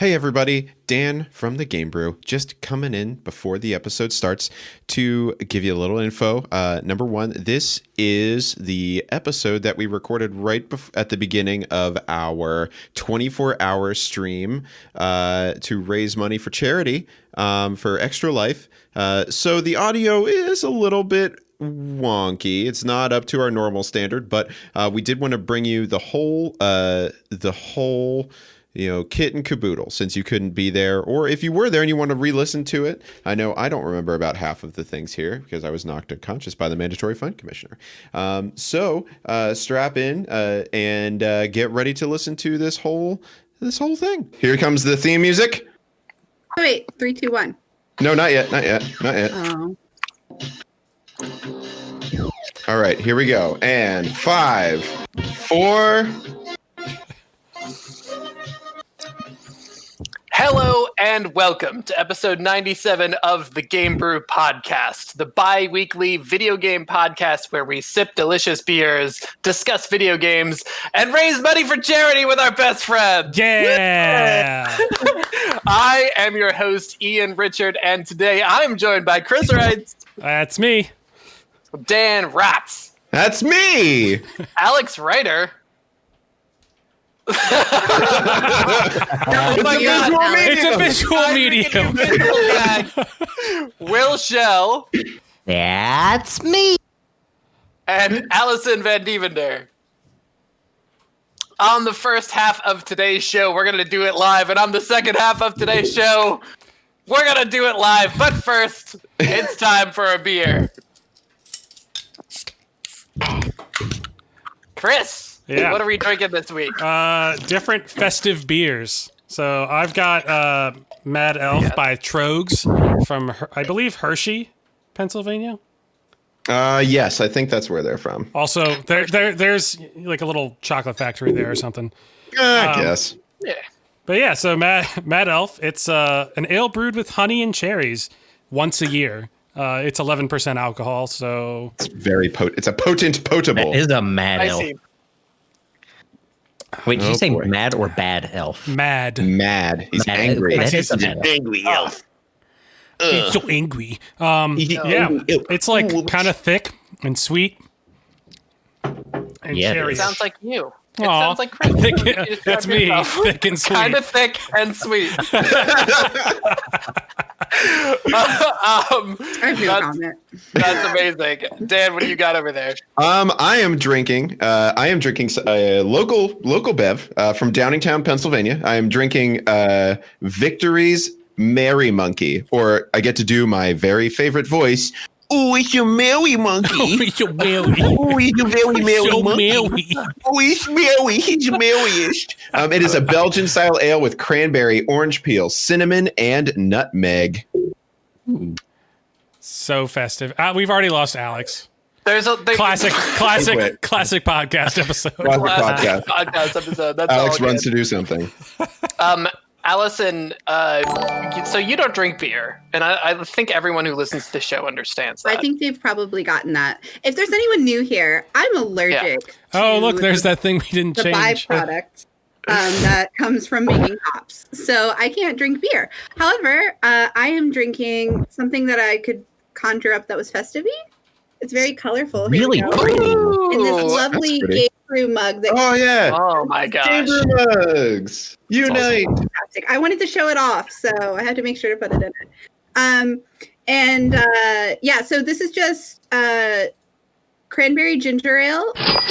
Hey everybody, Dan from the GameBrew, just coming in before the episode starts to give you a little info. Number one, this is the episode that we recorded right at the beginning of our 24-hour stream to raise money for charity for Extra Life. So the audio is a little bit wonky. It's not up to our normal standard, but we did want to bring you the whole kit and caboodle, since you couldn't be there, or if you were there and you want to re-listen to it. I know I don't remember about half of the things here because I was knocked unconscious by the Mandatory Fund Commissioner. So strap in and get ready to listen to this whole thing. Here comes the theme music. Oh, wait, 3, 2, 1. No, not yet. Oh. All right, here we go. And 5, 4. Hello and welcome to episode 97 of the GameBrew Podcast, the bi-weekly video game podcast where we sip delicious beers, discuss video games, and raise money for charity with our best friends. Yeah! I am your host, Ian Richard, and today I'm joined by Chris Wright. That's me. Dan Ratz. That's me! Alex Ryder. Oh my God. It's a visual medium. Will Shell. That's me. And Allison Van Dievender. On the first half of today's show, we're going to do it live. And on the second half of today's show, we're going to do it live. But first, it's time for a beer. Chris. Yeah. What are we drinking this week? Different festive beers. So I've got Mad Elf by Trogs from, I believe, Hershey, Pennsylvania. Yes, I think that's where they're from. Also, there's like a little chocolate factory there or something. I guess. Yeah. But yeah, so Mad Elf, it's an ale brewed with honey and cherries once a year. It's 11% alcohol, so... It's very potent. It's a potent potable. That is a mad I elf. see. Wait, did you say boy. mad or bad elf? Mad. He's Mad. angry. That is a mad elf. Angry elf. He's so angry. Yeah, it's like kind of thick and sweet. And Yeah, it cherry. is. Sounds like you. It Aw. sounds like Chris. That's me, thick and sweet. Kind of thick and sweet. I have no comment. That's amazing. Dan, what do you got over there? I am drinking a local bev from Downingtown, Pennsylvania. I am drinking Victory's Merry Monkey, or I get to do my very favorite voice. Oh, it's a merry monkey. Oh, it's a merry. Oh, it's a very merry So monkey. merry. Oh, it's merry. He's the merriest. It is a Belgian-style ale with cranberry, orange peel, cinnamon, and nutmeg. So festive. We've already lost Alex. There's a Classic Quit. podcast episode. Podcast. podcast episode. That's Alex all runs good. to do something. Allison, so you don't drink beer, and I think everyone who listens to the show understands that. I think they've probably gotten that. If there's anyone new here, I'm allergic Oh, to look, there's that thing we didn't the change. byproduct that comes from making hops. So I can't drink beer. However, I am drinking something that I could conjure up that was festive-y. It's very colorful. Here we Really go. pretty. In this Ooh, lovely that's pretty. GameBrew mug that Oh, yeah. Oh my gosh. GameBrew mugs. Unite. fantastic. I wanted to show it off, so I had to make sure to put it in it. Yeah, so this is just cranberry ginger ale and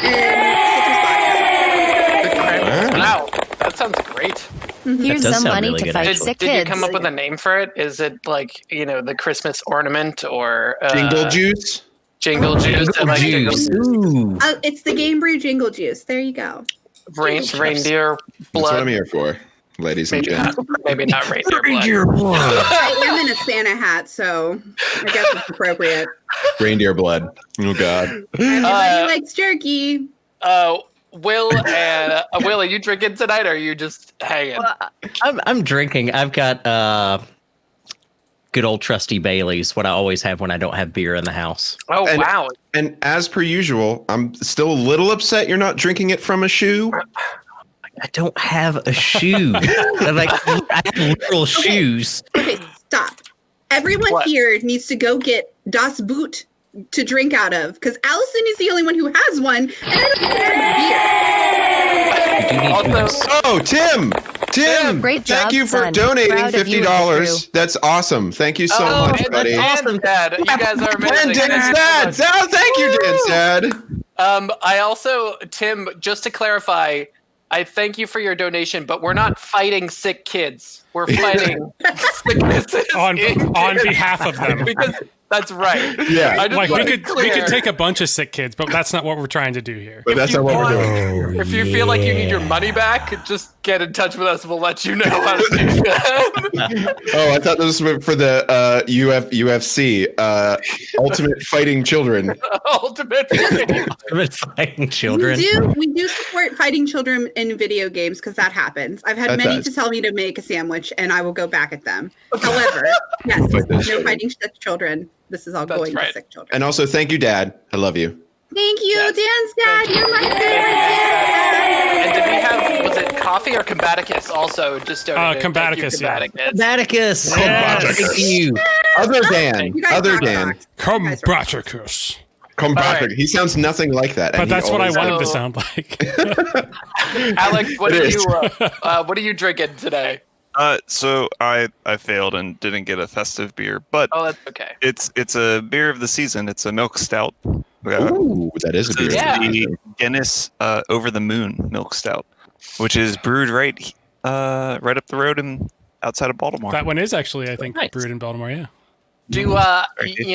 citrus vodka. Wow, that sounds great. Here's does some sound money really to good, fight actually. sick Did you kids. come up with a name for it? Is it like, the Christmas ornament or Jingle juice. Jingle juice? I like jingle Juice. juice. Ooh. Oh, it's the GameBrew jingle juice. There you go. Reindeer That's what I'm blood. here for, ladies and Maybe gentlemen. not, maybe not reindeer blood. I am in a Santa hat, so I guess it's appropriate. Reindeer blood. Oh, God. Everybody likes jerky. Will, are you drinking tonight, or are you just hanging? I'm drinking. I've got good old trusty Bailey's, what I always have when I don't have beer in the house. Oh, And- wow. And as per usual, I'm still a little upset you're not drinking it from a shoe. I don't have a shoe. I have literal shoes. Okay, stop. Everyone What? here needs to go get Das Boot to drink out of, because Allison is the only one who has one, and I don't have beer. Also, Oh, Tim, Great thank job, you for son. donating Proud of you and the $50. That's awesome. Thank you so oh, much, and buddy. that's awesome, Dad. You guys are amazing. And Dan Thank you so Sad. much. Oh, thank you, Dan Sad. I also, Tim, just to clarify, I thank you for your donation, but we're not fighting sick kids. We're fighting sicknesses on in kids. behalf of them. Because that's right. Yeah. I just Like want we to could be we clear. could take a bunch of sick kids, but that's not what we're trying to do here. But that's you not what we're want- doing. If you feel like you need your money back, just get in touch with us. We'll let you know how to do that. Oh, I thought this was for the UFC, Ultimate Fighting Children. Ultimate. Ultimate fighting children. We do support fighting children in video games because that happens. I've had That many does. to tell me to make a sandwich, and I will go back at them. However, yes, no fighting sick children. This is all That's going right. to sick children. And also, thank you, Dad. I love you. Thank you, Yes. Dan's dad. You're my favorite. And did we have, was it Coffee or Combaticus also just donated? Thank you, Combaticus, yeah. Combaticus. Vaticus. Yes. Thank you. Other Dan. You guys Other rock Dan. socks. Come, You guys are- Braticus. Compatrick. Right. He sounds nothing like that. But and he that's what I always want him to So- sound like. Alex, what It are is. you what are you drinking today? So I failed and didn't get a festive beer, but Oh, that's okay. it's a beer of the season. It's a milk stout. Ooh, that is a beer. Yeah. The Guinness Over the Moon milk stout, which is brewed right up the road and outside of Baltimore. That one is actually, I think, Nice. brewed in Baltimore. Yeah. Do you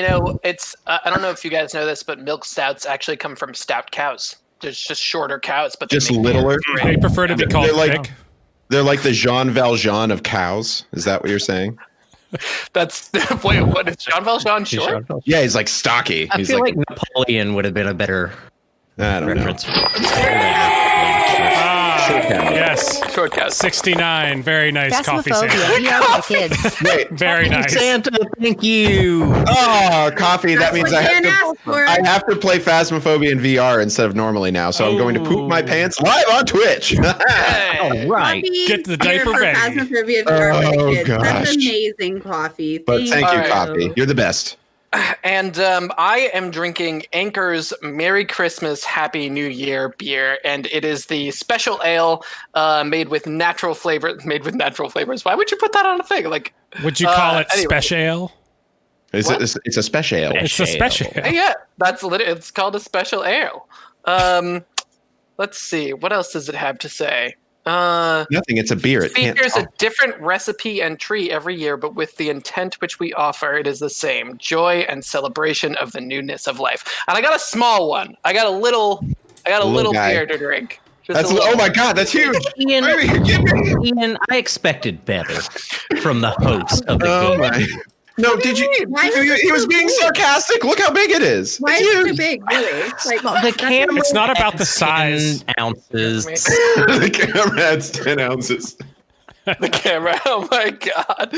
know, it's I don't know if you guys know this, but milk stouts actually come from stout cows. There's just shorter cows, but they Just make littler. beer. They prefer to be called They're like thick. they're like the Jean Valjean of cows. Is that what you're saying? That's wait, what is Jean Valjean short? Yeah, he's like stocky. I He's feel like Napoleon would have been a better I don't know. reference. Yes. Short cows. 69. Very nice coffee sandwich. Phasmophobia. You know, the kids. Wait. Very nice. Santa, thank you. Oh, coffee. That That's means what I have Dan to. asked for. I have to play Phasmophobia in VR instead of normally now. So I'm going to poop my pants live on Twitch. Hey. All right. Coffee Get the beer diaper for ready. Phasmophobia VR for the Oh, kids. That's gosh. amazing coffee. But thank you, Alright. coffee. You're the best. And I am drinking Anchor's Merry Christmas, Happy New Year beer, and it is the special ale made with natural flavors. Why would you put that on a thing? Like, Would you call it anyway. special? It's a special ale. It's a special. Yeah, it's called a special ale. Let's see, what else does it have to say? Nothing. It's a beer. It can't Features a talk. different recipe and tree every year, but with the intent which we offer, it is the same: joy and celebration of the newness of life. And I got a small one. I got a little guy. beer to drink. Just That's a little. oh my god, that's huge. Ian, Baby, give me- Ian, I expected better from the host of the Oh game. my. No, did you? Why is it He was so being big? sarcastic. Look how big it is. Why It's is it so huge. big, really? Like, The camera It's not about the has size. 10 ounces. The camera adds 10 ounces. The camera. Oh my god.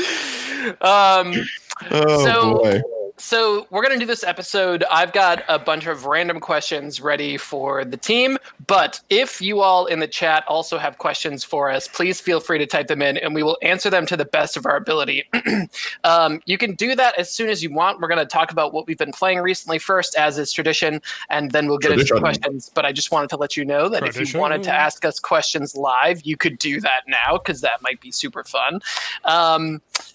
Oh boy. So we're going to do this episode. I've got a bunch of random questions ready for the team, but if you all in the chat also have questions for us, please feel free to type them in and we will answer them to the best of our ability. You can do that as soon as you want. We're going to talk about what we've been playing recently first, as is tradition, and then we'll get into Tradition. questions. But I just wanted to let you know that if you Tradition. wanted to ask us questions live, you could do that now, because that might be super fun.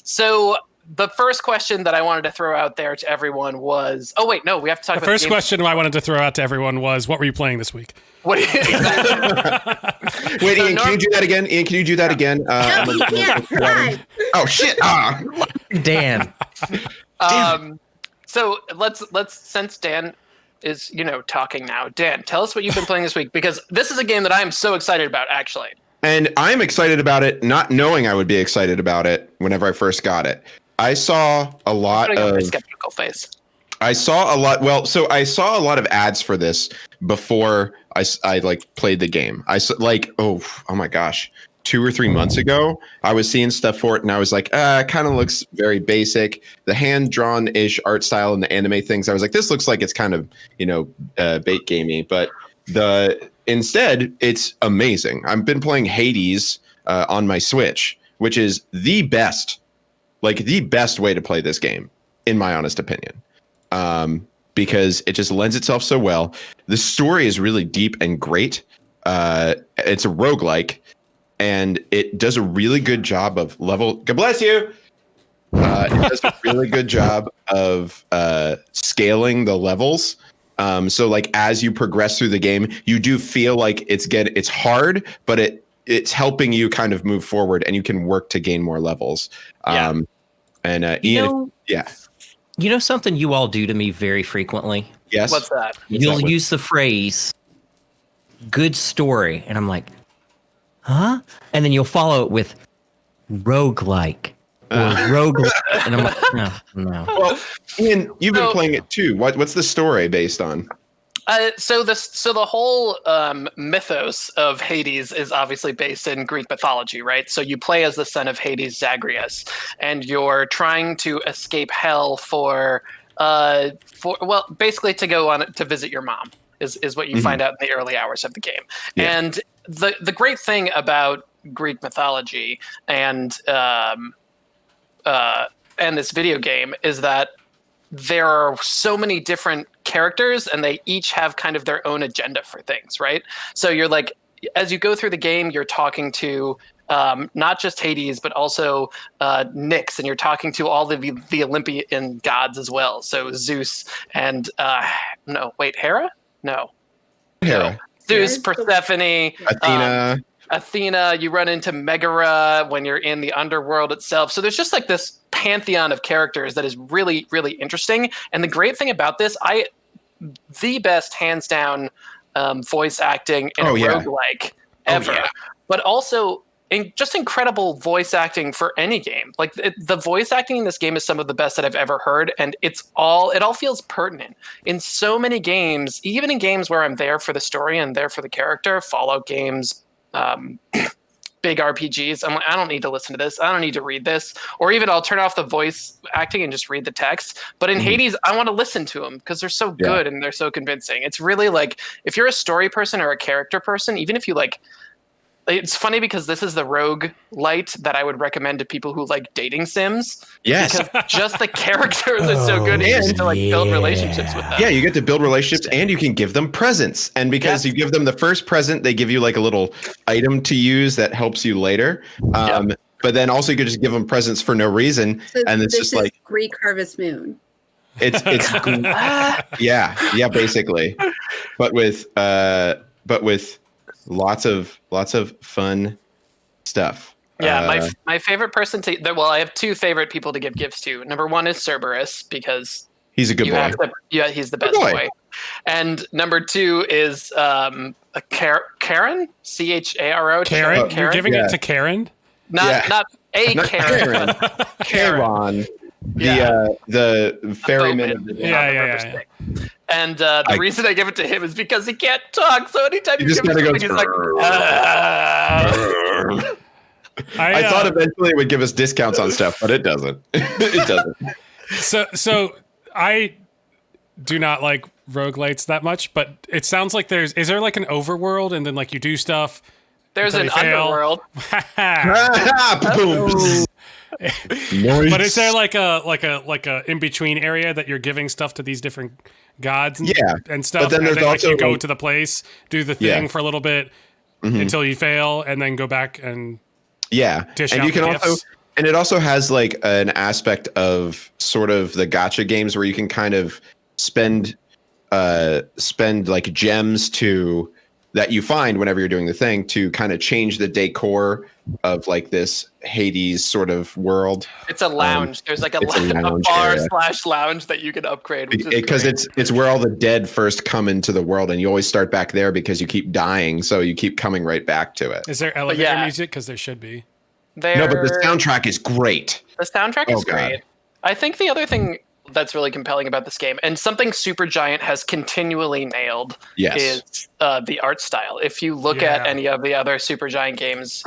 So the first question that I wanted to throw out there to everyone was, oh wait, no, we have to talk The about first game- question I wanted to throw out to everyone was, what were you playing this week? What exactly? Wait, So Ian, can you do that again? Ian, can you do that again? no, he can't. Live. Oh shit! Ah. Dan. So let's since Dan is talking now. Dan, tell us what you've been playing this week, because this is a game that I am so excited about, actually. And I'm excited about it, not knowing I would be excited about it whenever I first got it. I saw a lot Putting on my of. skeptical face. I saw a lot. Well, so I saw a lot of ads for this before I like played the game. I saw like oh my gosh, 2 or 3 months ago, I was seeing stuff for it, and I was like, it kind of looks very basic. The hand drawn ish art style and the anime things. I was like, this looks like it's kind of bait gamey, but Instead, it's amazing. I've been playing Hades on my Switch, which is the best way to play this game, in my honest opinion, because it just lends itself so well. The story is really deep and great. It's a roguelike, and it does a really good job of God bless you. It does a really good job of scaling the levels. So like as you progress through the game, you do feel like it's hard, but it's helping you kind of move forward, and you can work to gain more levels. And Ian, you know something you all do to me very frequently? Yes. What's that? You'll use the phrase "good story," and I'm like, huh? And then you'll follow it with roguelike. Or roguelike. And I'm like, no. Well, Ian, you've been playing it too. What's the story based on? So the whole mythos of Hades is obviously based in Greek mythology, right? So you play as the son of Hades, Zagreus, and you're trying to escape hell for basically to go on to visit your mom is what you find out in the early hours of the game. Yeah. And the great thing about Greek mythology and this video game is that there are so many different characters, and they each have kind of their own agenda for things, right? So you're like, as you go through the game, you're talking to not just Hades, but also Nyx, and you're talking to all the Olympian gods as well. So Zeus and Hera? No. Hera. Zeus, Persephone, Athena, you run into Megara when you're in the underworld itself. So there's just like this pantheon of characters that is really, really interesting. And the great thing about this, the best hands down voice acting in a roguelike ever. Yeah. But also just incredible voice acting for any game. Like the voice acting in this game is some of the best that I've ever heard, and it all feels pertinent in so many games, even in games where I'm there for the story and there for the character, Fallout games, big RPGs. I'm like, I don't need to listen to this. I don't need to read this. Or even I'll turn off the voice acting and just read the text. But in Hades, I want to listen to them because they're so good and they're so convincing. It's really like, if you're a story person or a character person, even if you like, it's funny because this is the rogue light that I would recommend to people who like dating sims. Yes. Because just the characters are so good, and you get to like build relationships with them. Yeah, you get to build relationships, and you can give them presents. And because you give them the first present, they give you like a little item to use that helps you later. But then also you could just give them presents for no reason. So and it's just like Greek Harvest Moon. It's basically. But with lots of fun stuff. Yeah, my favorite person I have two favorite people to give gifts to. Number one is Cerberus, because he's a good boy. He's the best boy. And number two is Karen, Charo. Karen? You're giving it to Karen? Not Karen. Karen. The ferryman of the day. Yeah. And the reason I give it to him is because he can't talk. So anytime you give it to him, he's like, I thought eventually it would give us discounts on stuff, but it doesn't. It doesn't. So I do not like roguelites that much, but it sounds like is there like an overworld and then like you do stuff? There's an underworld. Nice. But is there like a in between area that you're giving stuff to these different gods and stuff? But then there's also you go to the place, do the thing for a little bit until you fail, and then go back and dish out you can gifts. also, and it also has like an aspect of sort of the gacha games where you can kind of spend like gems that you find whenever you're doing the thing to kind of change the decor of like this Hades sort of world. It's a lounge. There's like a bar / lounge that you can upgrade. Because it's where all the dead first come into the world, and you always start back there because you keep dying, so you keep coming right back to it. Is there elevator music? Because there should be. No, but the soundtrack is great. The soundtrack is great. I think the other thing that's really compelling about this game, and something Supergiant has continually nailed, is the art style. If you look at any of the other Supergiant games,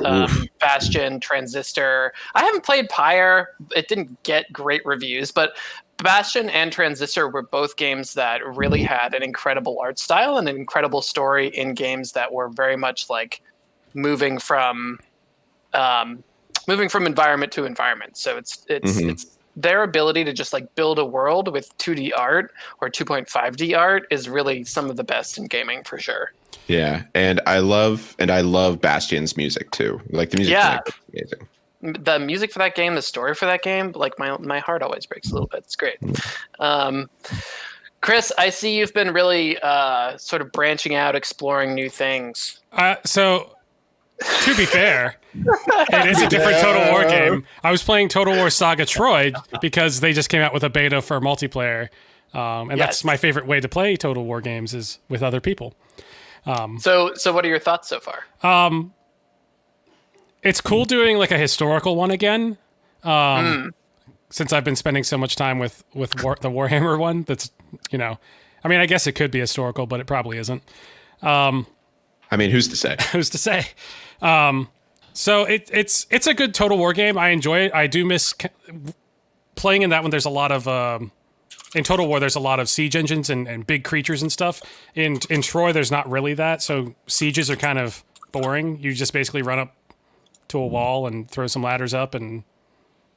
Bastion, Transistor, I haven't played Pyre. It didn't get great reviews, but Bastion and Transistor were both games that really had an incredible art style and an incredible story in games that were very much like moving from environment to environment. So it's their ability to just like build a world with 2D art or 2.5D art is really some of the best in gaming for sure. Yeah, and I love Bastion's music too. Like the music is amazing. The music for that game, the story for that game, like my heart always breaks a little bit. It's great. Chris, I see you've been really sort of branching out, exploring new things. So, to be fair, it is a different Total War game. I was playing Total War Saga Troy because they just came out with a beta for multiplayer. And that's my favorite way to play Total War games is with other people. So what are your thoughts so far? It's cool doing like a historical one again. Since I've been spending so much time with the Warhammer one, that's, I mean, I guess it could be historical, but it probably isn't. I mean, who's to say? Who's to say? So it's a good Total War game. I enjoy it. I do miss playing in that one. There's a lot of in Total War, there's a lot of siege engines and big creatures and stuff. In Troy, there's not really that. So sieges are kind of boring. You just basically run up to a wall and throw some ladders up and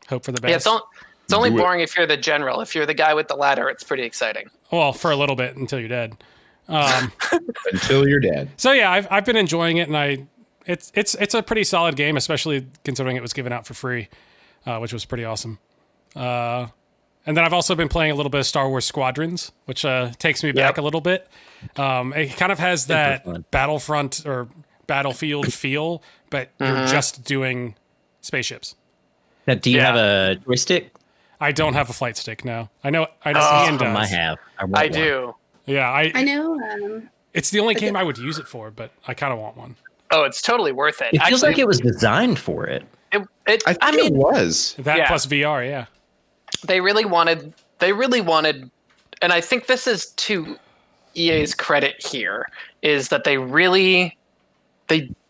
hope for the best. Yeah, it's only boring if you're the general. If you're the guy with the ladder, it's pretty exciting. Well, for a little bit until you're dead. Until you're dead. So yeah, I've been enjoying it, and it's a pretty solid game, especially considering it was given out for free, which was pretty awesome. And then I've also been playing a little bit of Star Wars Squadrons, which takes me back a little bit. It kind of has that Battlefront or Battlefield feel, but you're just doing spaceships. Now, do you have a joystick? I don't have a flight stick. No, I know Ian does. I have. I do. Yeah, I know. It's the only game I would use it for, but I kind of want one. Oh, it's totally worth it. It feels like it was designed for it. I mean, it was that plus VR. Yeah, they really wanted, and I think this is to EA's credit here, is that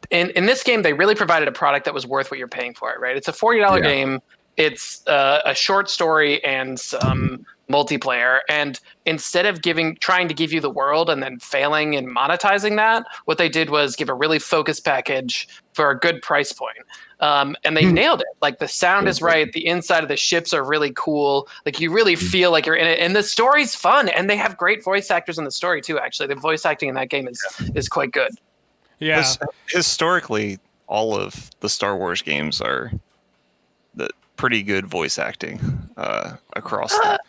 in this game, they really provided a product that was worth what you're paying for it, right? It's a $40 game. It's a short story and some multiplayer. And instead of trying to give you the world and then failing and monetizing that, what they did was give a really focused package for a good price point. And they nailed it. Like the sound is right. The inside of the ships are really cool. Like you really feel like you're in it. And the story's fun. And they have great voice actors in the story too, actually. The voice acting in that game is quite good. Yeah. Historically, all of the Star Wars games are the pretty good voice acting across that.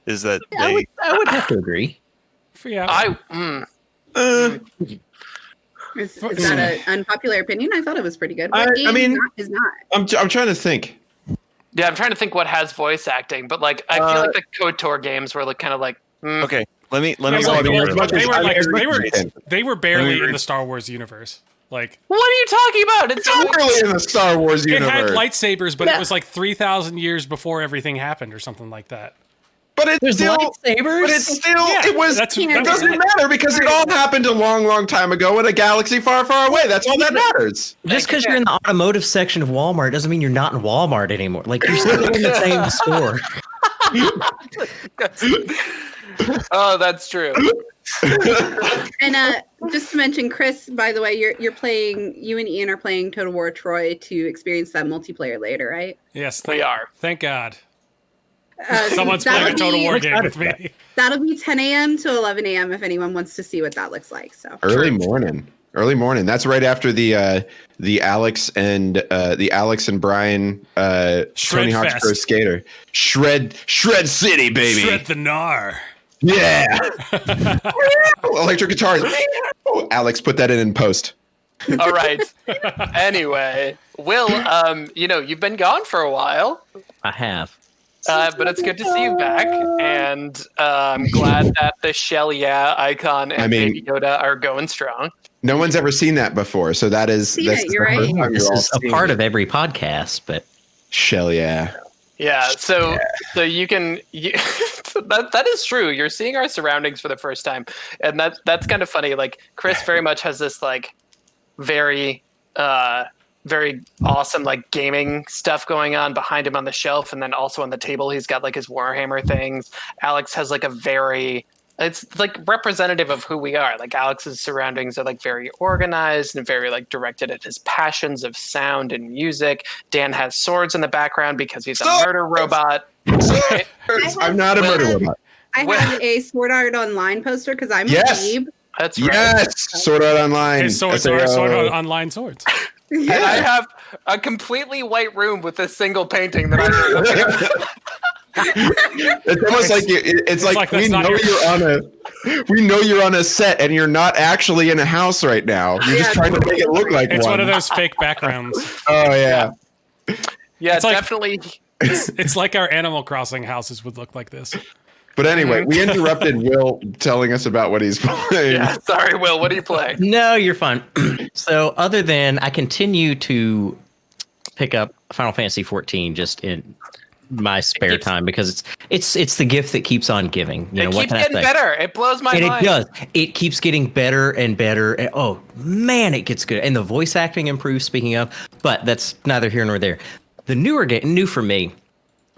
Is that I would have to agree. Yeah. Is that an unpopular opinion? I thought it was pretty good. I mean, is not. I'm trying to think. Yeah, I'm trying to think what has voice acting, but like I feel like the KOTOR games were like kind of like Okay, let me. They were barely in the Star Wars universe. Like, what are you talking about? It's barely in the Star Wars universe. It had lightsabers, but it was like 3,000 years before everything happened, or something like that. But it's still lightsabers. But it's still it was. It doesn't matter because it all happened a long, long time ago in a galaxy far, far away. That's all that matters. Just because you're in the automotive section of Walmart doesn't mean you're not in Walmart anymore. Like you're still in the same store. Oh, that's true. And just to mention, Chris, by the way, you and Ian are playing Total War Troy to experience that multiplayer later, right? Yes, we are. Thank God. Someone's playing a Total War game with me. That'll be 10 a.m. to 11 a.m. if anyone wants to see what that looks like. So early morning. That's right after the Alex and Brian Tony Hawk's Pro Skater Shred City, baby. Shred the gnar. Yeah. Electric guitars. Alex, put that in post. All right. Anyway, Will, you've been gone for a while. I have. But it's good to see you back, and I'm glad that the Shell icon and Baby Yoda are going strong. No one's ever seen that before, so that's you're right. This is a part of every podcast, but Shell Yeah, so you can that is true. You're seeing our surroundings for the first time, and that's kind of funny. Like Chris very much has this like very very awesome like gaming stuff going on behind him on the shelf, and then also on the table he's got like his Warhammer things. Alex has like it's like representative of who we are. Like Alex's surroundings are like very organized and very like directed at his passions of sound and music. Dan has swords in the background because he's a murder robot. I'm not a murder robot. I have a Sword Art Online poster because I'm a weeb. That's right. Yes, Sword Art Online. His Sword Art Online swords. And I have a completely white room with a single painting that I It's almost like it's like we know you're on a set and you're not actually in a house right now. You're just trying to make it look like it's one. one of those fake backgrounds. Oh yeah. Yeah, It's like- definitely. It's like our Animal Crossing houses would look like this. But anyway, we interrupted Will telling us about what he's playing. Yeah, sorry, Will. What are you playing? No, you're fine. So other than I continue to pick up Final Fantasy 14 just in my spare time because it's the gift that keeps on giving. You know, It what keeps can I getting say? better. It blows my And mind. it does. It keeps getting better and better. And, oh man, it gets good. And the voice acting improves. Speaking of, but that's neither here nor there. The newer game, new for me,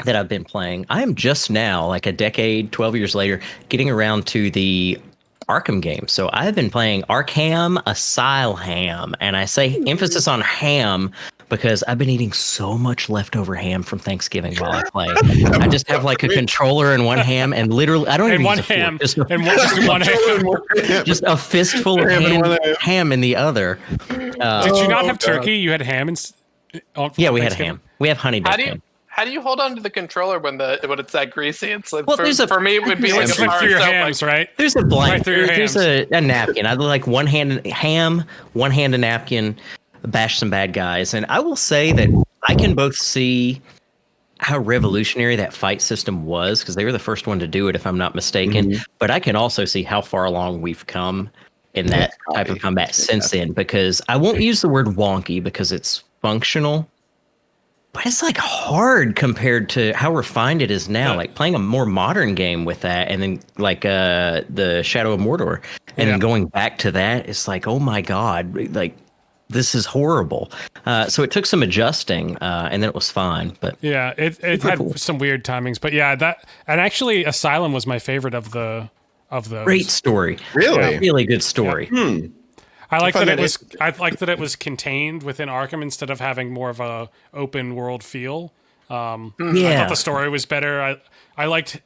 that I've been playing, I am just now, like a decade, 12 years later, getting around to the Arkham games. So I've been playing Arkham Asylum, and I say emphasis on ham because I've been eating so much leftover ham from Thanksgiving while I play. I just have like a controller and one ham, and literally, I don't even And one use a fork, ham. just And one ham. just a fistful of ham in the other. Did you not have God. turkey? You had ham Yeah, we had ham. We have honey baked ham. How do you hold on to the controller when it's that greasy? It's like Well, for me it would be like a Slip bar through your of soap, hams, right? There's a blanket. Right through your There's hams. a napkin. I like one hand ham, one hand a napkin, bash some bad guys. And I will say that I can both see how revolutionary that fight system was because they were the first one to do it, if I'm not mistaken. But I can also see how far along we've come in that type of combat since then, because I won't use the word wonky because it's functional. But it's like hard compared to how refined it is now. Like playing a more modern game with that, and then like the Shadow of Mordor, and then going back to that, it's like, oh my god, like this is horrible. So it took some adjusting, and then it was fine. But Yeah, it had some weird timings, but yeah, and actually Asylum was my favorite of those. great story, Really? really good story. I like I that found I like that it was contained within Arkham instead of having more of a open world feel. I thought the story was better. I liked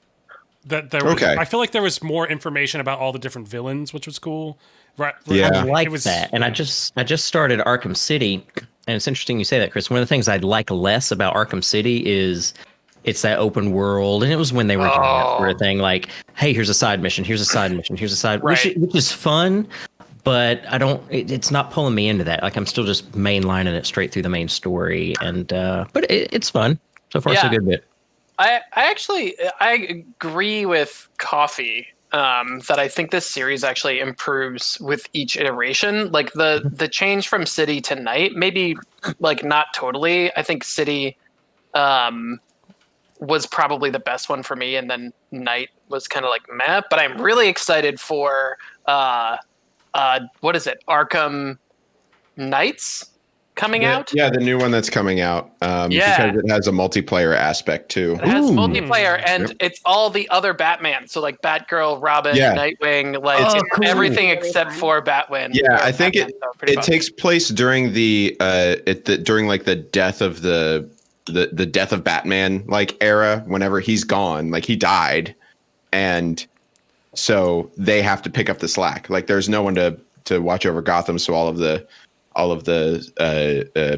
that there. Okay. I feel like there was more information about all the different villains, which was cool. Right? Yeah. I like It was- that, and I just started Arkham City, and it's interesting you say that, Chris. One of the things I like less about Arkham City is it's that open world, and it was when they were doing that sort of thing, like, hey, here's a side mission, here's a side mission, here's a side, which is fun, but I don't. It's not pulling me into that. Like I'm still just mainlining it straight through the main story, and but it's fun so far. So good bit. I agree with Coffee. That I think this series actually improves with each iteration. Like the change from City to Night, maybe like not totally. I think City was probably the best one for me, and then Night was kind of like meh. But I'm really excited for what is it? Arkham Knights coming out? Yeah, the new one that's coming out. Because it has a multiplayer aspect too. It has multiplayer, and it's all the other Batman. So like Batgirl, Robin, Nightwing, like everything except for Batwing. Yeah, I think Batman, so pretty it much. takes place during during like the death of the death of Batman like era. Whenever he's gone, like he died, and so they have to pick up the slack. Like there's no one to watch over Gotham, so all of the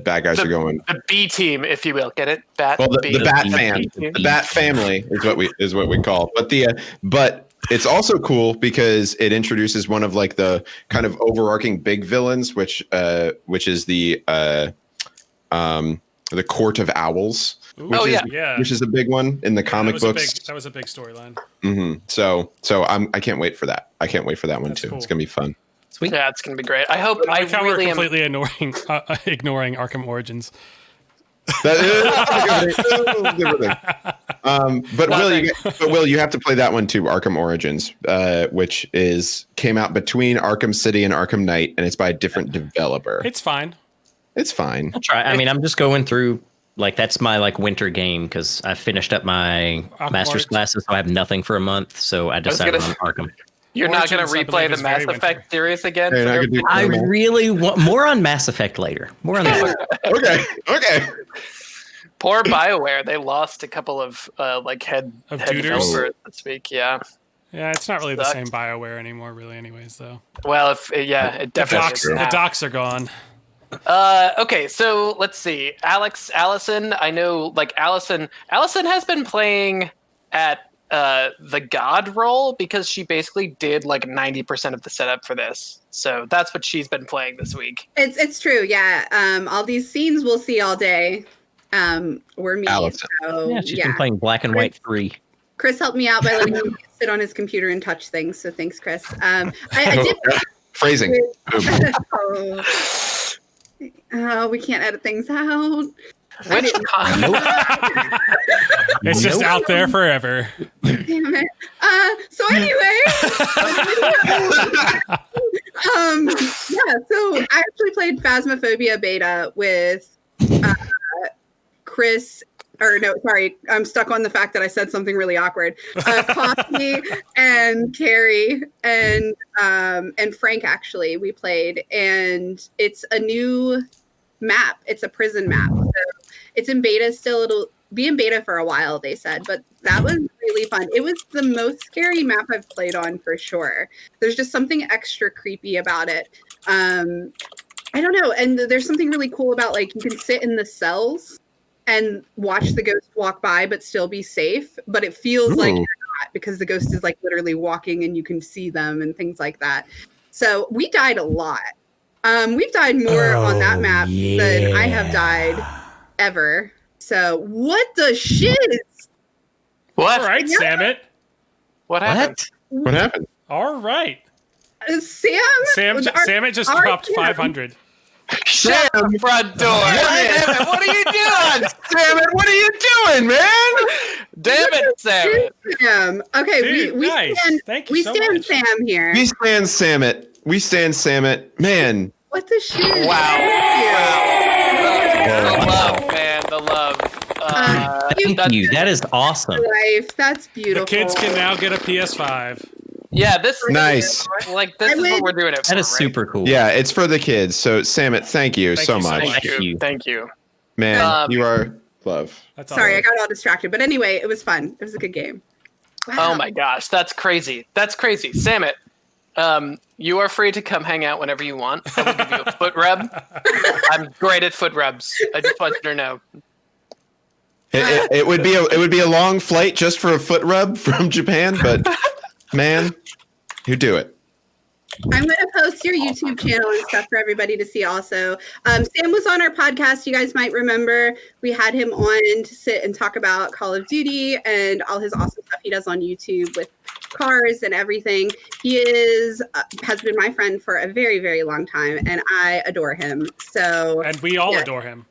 bad guys are going. The B team, if you will, get it? The Bat fam, the Bat family is what we call. But but it's also cool because it introduces one of like the kind of overarching big villains, which is the Court of Owls. Which is a big one in the comic books. That was a big storyline. So I can't wait for that. I can't wait for that one too. Cool. It's gonna be fun. Sweet. Yeah, it's gonna be great. I hope. I I thought really we am. were completely ignoring Arkham Origins. But Will, you have to play that one too, Arkham Origins, which came out between Arkham City and Arkham Knight, and it's by a different developer. It's fine. It's fine. I'll try. I mean, I'm just going through like that's my like winter game because I finished up my master's classes, so I have nothing for a month. So I decided on Arkham. You're not going to Origins, I replay believe, the is Mass very Effect winter. series again? Hey, I could do- I really want more on Mass Effect later. More on that. Okay. Poor BioWare. They lost a couple of head tutors? developers this week. Yeah. Yeah, it's not really the Sucked. same BioWare anymore, really. Anyways, though. Well, it definitely is The now. docs are gone. Okay, so let's see. Allison, I know Allison has been playing at the God role because she basically did like 90% of the setup for this. So that's what she's been playing this week. It's true, yeah. All these scenes we'll see all day. Were me. Allison. So Yeah, she's been playing Black and White 3. Chris helped me out by letting me sit on his computer and touch things. So thanks, Chris. I did. Phrasing. Oh, we can't edit things out. Which It's just out there forever. Damn it. So anyway, so I actually played Phasmophobia beta with Chris. Or no, sorry, I'm stuck on the fact that I said something really awkward. Coffee and Carrie and Frank actually we played, and it's a new map. It's a prison map. So it's in beta still. It'll be in beta for a while, they said, but that was really fun. It was the most scary map I've played on for sure. There's just something extra creepy about it. I don't know, and there's something really cool about like you can sit in the cells and watch the ghost walk by but still be safe, but it feels like you're not because the ghost is like literally walking and you can see them and things like that. So we died a lot. We've died more on that map than I have died ever. So what the shit? What? All right, Samet. What happened? What happened? All right. Samet just dropped 500. Shut the front door. Damn it, what are you doing? Damn it, what are you doing, man? Damn it, Sam. Sam. Okay, Dude, we nice. stand, Thank you we so stand much. Sam here. We stand Samet. We stand Samet. Man. What the shit? Wow. Wow. The love, man. The love. Thank you. That is awesome. Life. That's beautiful. The kids can now get a PS5. Yeah, this Nice. Like this is what we're doing it for. That is right? super cool. Yeah, it's for the kids. So Samet, thank you Thank so you so much. much. Thank you. Thank you. Man, you are love. That's Sorry, I awesome. got all distracted. But anyway, it was fun. It was a good game. Wow. Oh my gosh, that's crazy. That's crazy. Samet, you are free to come hang out whenever you want. I will give you a foot rub. I'm great at foot rubs. I just want you to know. It would be a long flight just for a foot rub from Japan, but man, you do it. I'm going to post your YouTube channel and stuff for everybody to see also. Sam was on our podcast. You guys might remember we had him on to sit and talk about Call of Duty and all his awesome stuff he does on YouTube with cars and everything. He has been my friend for a very, very long time, and I adore him. So, And we all Yeah. adore him.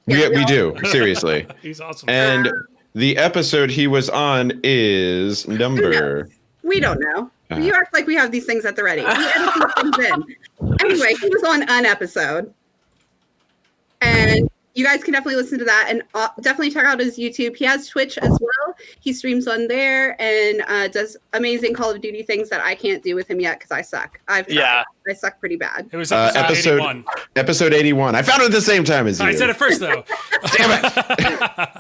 Yeah, we do, seriously. He's awesome. And the episode he was on is number. we don't know. You act like we have these things at the ready. We edit these things in. Anyway, he was on an episode. And you guys can definitely listen to that and definitely check out his YouTube. He has Twitch as well. He streams on there and does amazing Call of Duty things that I can't do with him yet because I suck. I suck pretty bad. It was episode 81. Episode 81. I found it at the same time as you. I said it first, though. Damn it.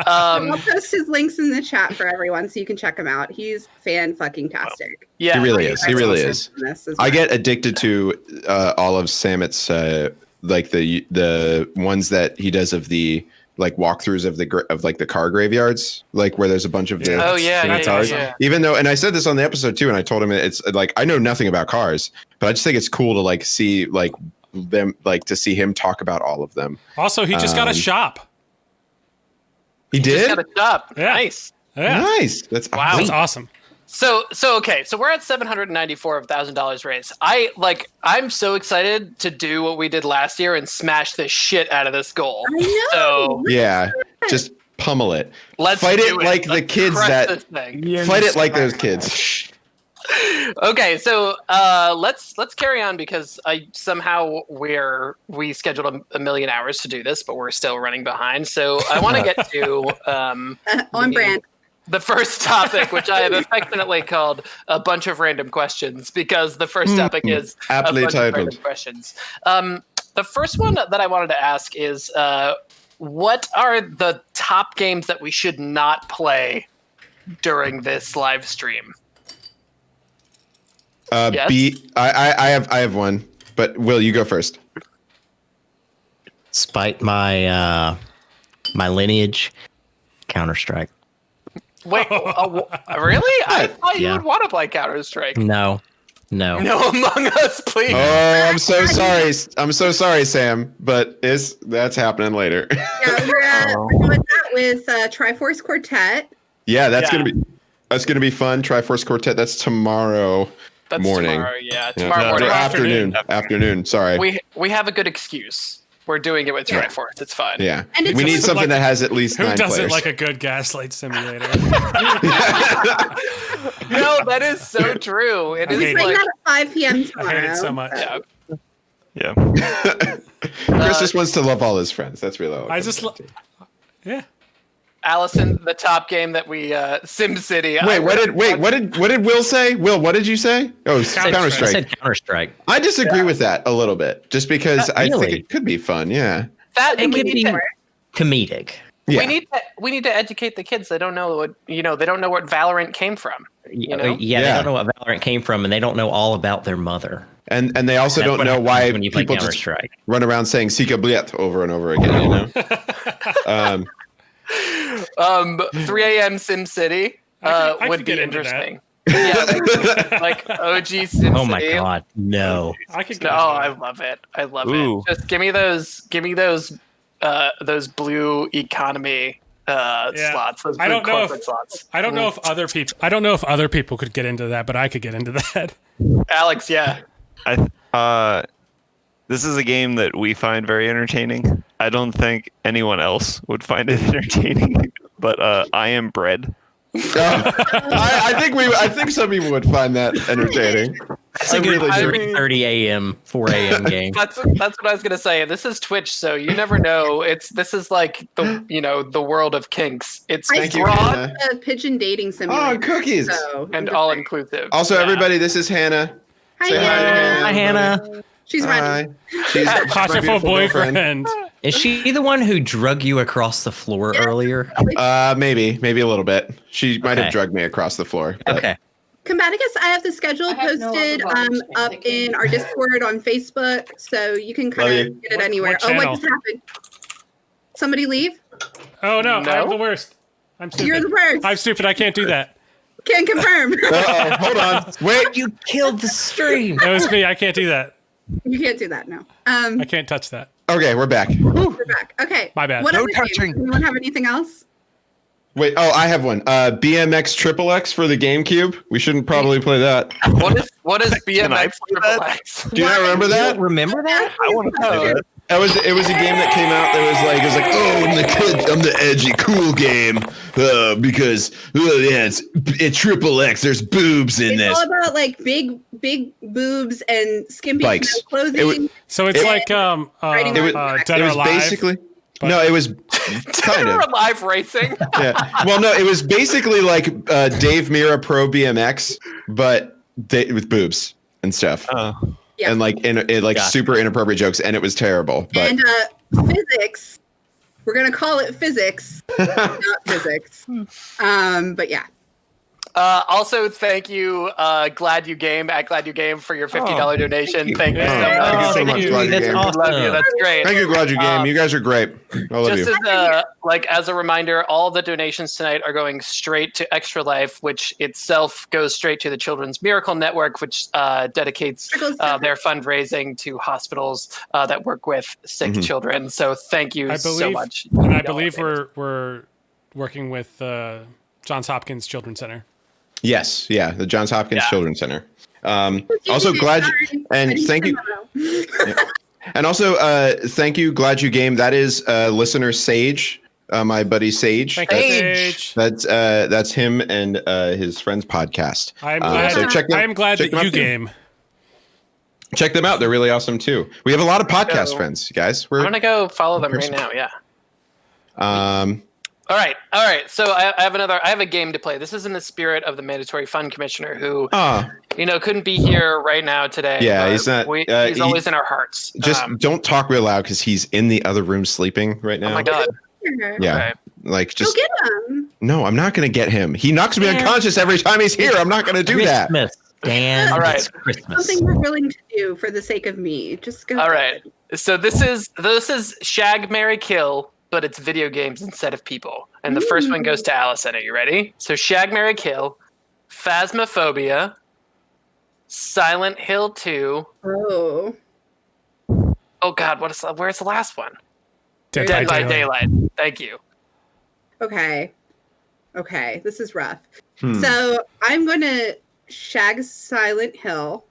I'll post his links in the chat for everyone so you can check him out. He's fan-fucking-tastic. Yeah, He really is. He really is. This as I well. get addicted to all of Samet's like the ones that he does of the like walkthroughs of the car graveyards, like where there's a bunch of the Oh yeah, the yeah, cars. yeah. Even though, and I said this on the episode too, and I told him it's like I know nothing about cars, but I just think it's cool to like see like them, like to see him talk about all of them. Also, he just got a shop. He Just did. got a shop. Yeah. Nice. Yeah. Nice. That's Wow. That's awesome. So okay, so we're at $794 of $1,000 raised. I'm so excited to do what we did last year and smash the shit out of this goal. I know. So Yeah, just pummel it. let's Fight do it like the Let's kids crush that this thing. fight it like those kids. Okay, so let's carry on because we scheduled a million hours to do this, but we're still running behind. So I want to get to On brand. the first topic, which I have affectionately called a bunch of random questions, because the first topic is aptly a bunch titled. of random questions. The first one that I wanted to ask is, what are the top games that we should not play during this live stream? Yes? I have one, but Will, you go first. Spite my my lineage, Counter-Strike. Wait, really? I thought you Yeah. would want to play Counter-Strike. No. No Among Us, please. Oh, I'm so sorry. I'm so sorry, Sam, but that's happening later. Yeah, we're doing that with Triforce Quartet. Yeah, that's gonna be fun. Triforce Quartet. That's tomorrow morning. Tomorrow, yeah. Tomorrow No, morning. Afternoon. Sorry. We have a good excuse. We're doing it with Triforce. It's fine. Yeah. And it's We need something like- that has at least Who 9 doesn't players. like a good Gaslight Simulator? No, that is so true. It is hate Playing like, that at 5 p.m. I tomorrow. hate it so much. yeah. Yeah. Chris just wants to love all his friends. That's really all. I just, yeah. Allison, the top game that we SimCity. What did Will say? Will, what did you say? Oh, I Counter-Strike. said Counter-Strike. I disagree with that a little bit, just because I think Really? it could be fun. Yeah. That It we could need be to- comedic. Yeah. we need to educate the kids. They don't know what they don't know what Valorant came from. You know? Yeah, Yeah. they don't know what Valorant came from, and they don't know all about their mother. And they also That's don't what know happens why when you play people just Counter-Strike. run around saying "Sika Bliet" over and over again. You know. 3 a.m. SimCity I would could be get into interesting. Yeah, like OG SimCity. Oh my god, no! I could No, get I love it. I love Ooh. it. Just give me those blue economy slots. Those blue I don't know corporate slots. I don't know if other people could get into that, but I could get into that. Alex, yeah. This is a game that we find very entertaining. I don't think anyone else would find it entertaining, but I am bread. I think some people would find that entertaining. It's a good I 3:30 a.m., 4 a.m. game. That's what I was gonna say. This is Twitch, so you never know. This is like the world of kinks. It's I you, broad Hannah. a pigeon dating simulator. Oh, cookies. So, and all inclusive. Also, everybody, this is Hannah. Hi, Say hi to Hannah. Hi, Hannah. She's running. Hi. She's my Claustrophobic beautiful girlfriend. boyfriend. Is she the one who drug you across the floor earlier? Maybe a little bit. She might have Okay. drugged me across the floor. But Okay. Combaticus, I have the schedule posted up in our Discord on Facebook, so you can Love kind you. of get it anywhere. What Oh, what channel? just happened? Somebody leave? Oh no, No? I'm the worst. I'm stupid. You're the worst. I'm stupid. I can't do that. Can confirm. Uh-oh, hold on. Wait. You killed the stream. It was me. I can't do that. You can't do that, no. I can't touch that. Okay, we're back. We're back. Okay. My bad. What No other games? touching. Does anyone have anything else? Wait, I have one. BMX Triple X for the GameCube. We shouldn't probably play that. What is Can I BMX play that? Triple X? Do you not remember You that? don't remember that? I want to play that. It was a game that came out that was like, oh, I'm the edgy cool game because yeah, it's Triple X. There's boobs in It's this. all about like big boobs and skimpy Bikes. no clothing. So it's like Riding It was- Dead It or was Alive. basically no, it was kind of. Live racing. Yeah. Well, no, it was basically like Dave Mirra Pro BMX, but with boobs and stuff, Yeah. and like Gotcha. super inappropriate jokes, and it was terrible. But And physics. We're gonna call it physics, not physics. But yeah. Also, thank you, Glad You Game at Glad You Game for your $50 donation. Thank you so Yeah. much. Thank you so much, Glad You That's Game. awesome. Love you. That's great. Thank you, Glad You Game. You guys are great. I love Just you. as a reminder, all the donations tonight are going straight to Extra Life, which itself goes straight to the Children's Miracle Network, which dedicates their fundraising to hospitals that work with sick Mhm. children. So thank you so much. And I believe we're working with Johns Hopkins Children's Center. Yes, yeah, the Johns Hopkins Yeah. Children's Center. Also, glad you, and thank you. And also, thank you, Glad You Game. That is listener Sage my buddy Sage. Thank you, Sage. Sage. That's him and his friend's podcast. I'm glad, check them that you out too. game. Check them out. They're really awesome too. We have a lot of podcast friends, guys. I'm gonna go follow them right now. Yeah. All right. So I have a game to play. This is in the spirit of the mandatory fund commissioner, who couldn't be here right now today. Yeah, he's not. He's always in our hearts. Just don't talk real loud because he's in the other room sleeping right now. Oh my god. Yeah. Okay. Like just Go get him. No, I'm not gonna get him. He knocks me unconscious every time he's here. I'm not gonna do that. Christmas, Dan. All right. It's Christmas. Something we're willing to do for the sake of me. Just go. All right. So this is Shag, Marry, Kill, but it's video games instead of people. And the first one goes to Allison. Are you ready? So Shag, Marry, Kill, Phasmophobia, Silent Hill 2. Oh. Oh God, where's the last one? Dead by Daylight. Thank you. Okay. This is rough. So I'm going to shag Silent Hill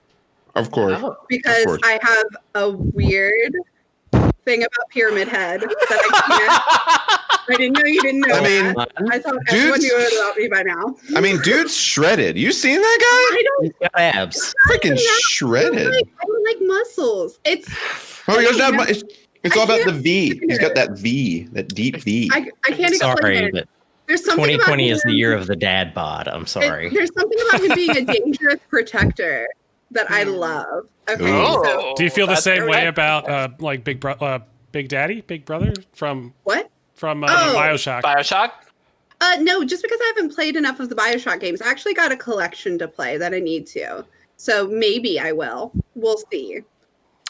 Of course. because course. I have a weird thing about Pyramid Head that I can't. I didn't know you didn't know. I mean, that. I thought everyone dude's- knew it about me by now. I mean, dude's shredded. You seen that I don't He's got abs. guy? Freaking shredded. I don't like muscles. It's Oh, he doesn't have much. It's all about the can't V. explain He's got it. that V, that deep V. I can't explain Sorry, it. but There's something 2020 about is the him- year of the dad bod. I'm sorry. There's something about him being a dangerous protector that I love. Okay. Ooh. So Do you feel the That's same way right. about like Big Brother from what? BioShock? BioShock? No, just because I haven't played enough of the BioShock games. I actually got a collection to play that I need to. So maybe I will. We'll see.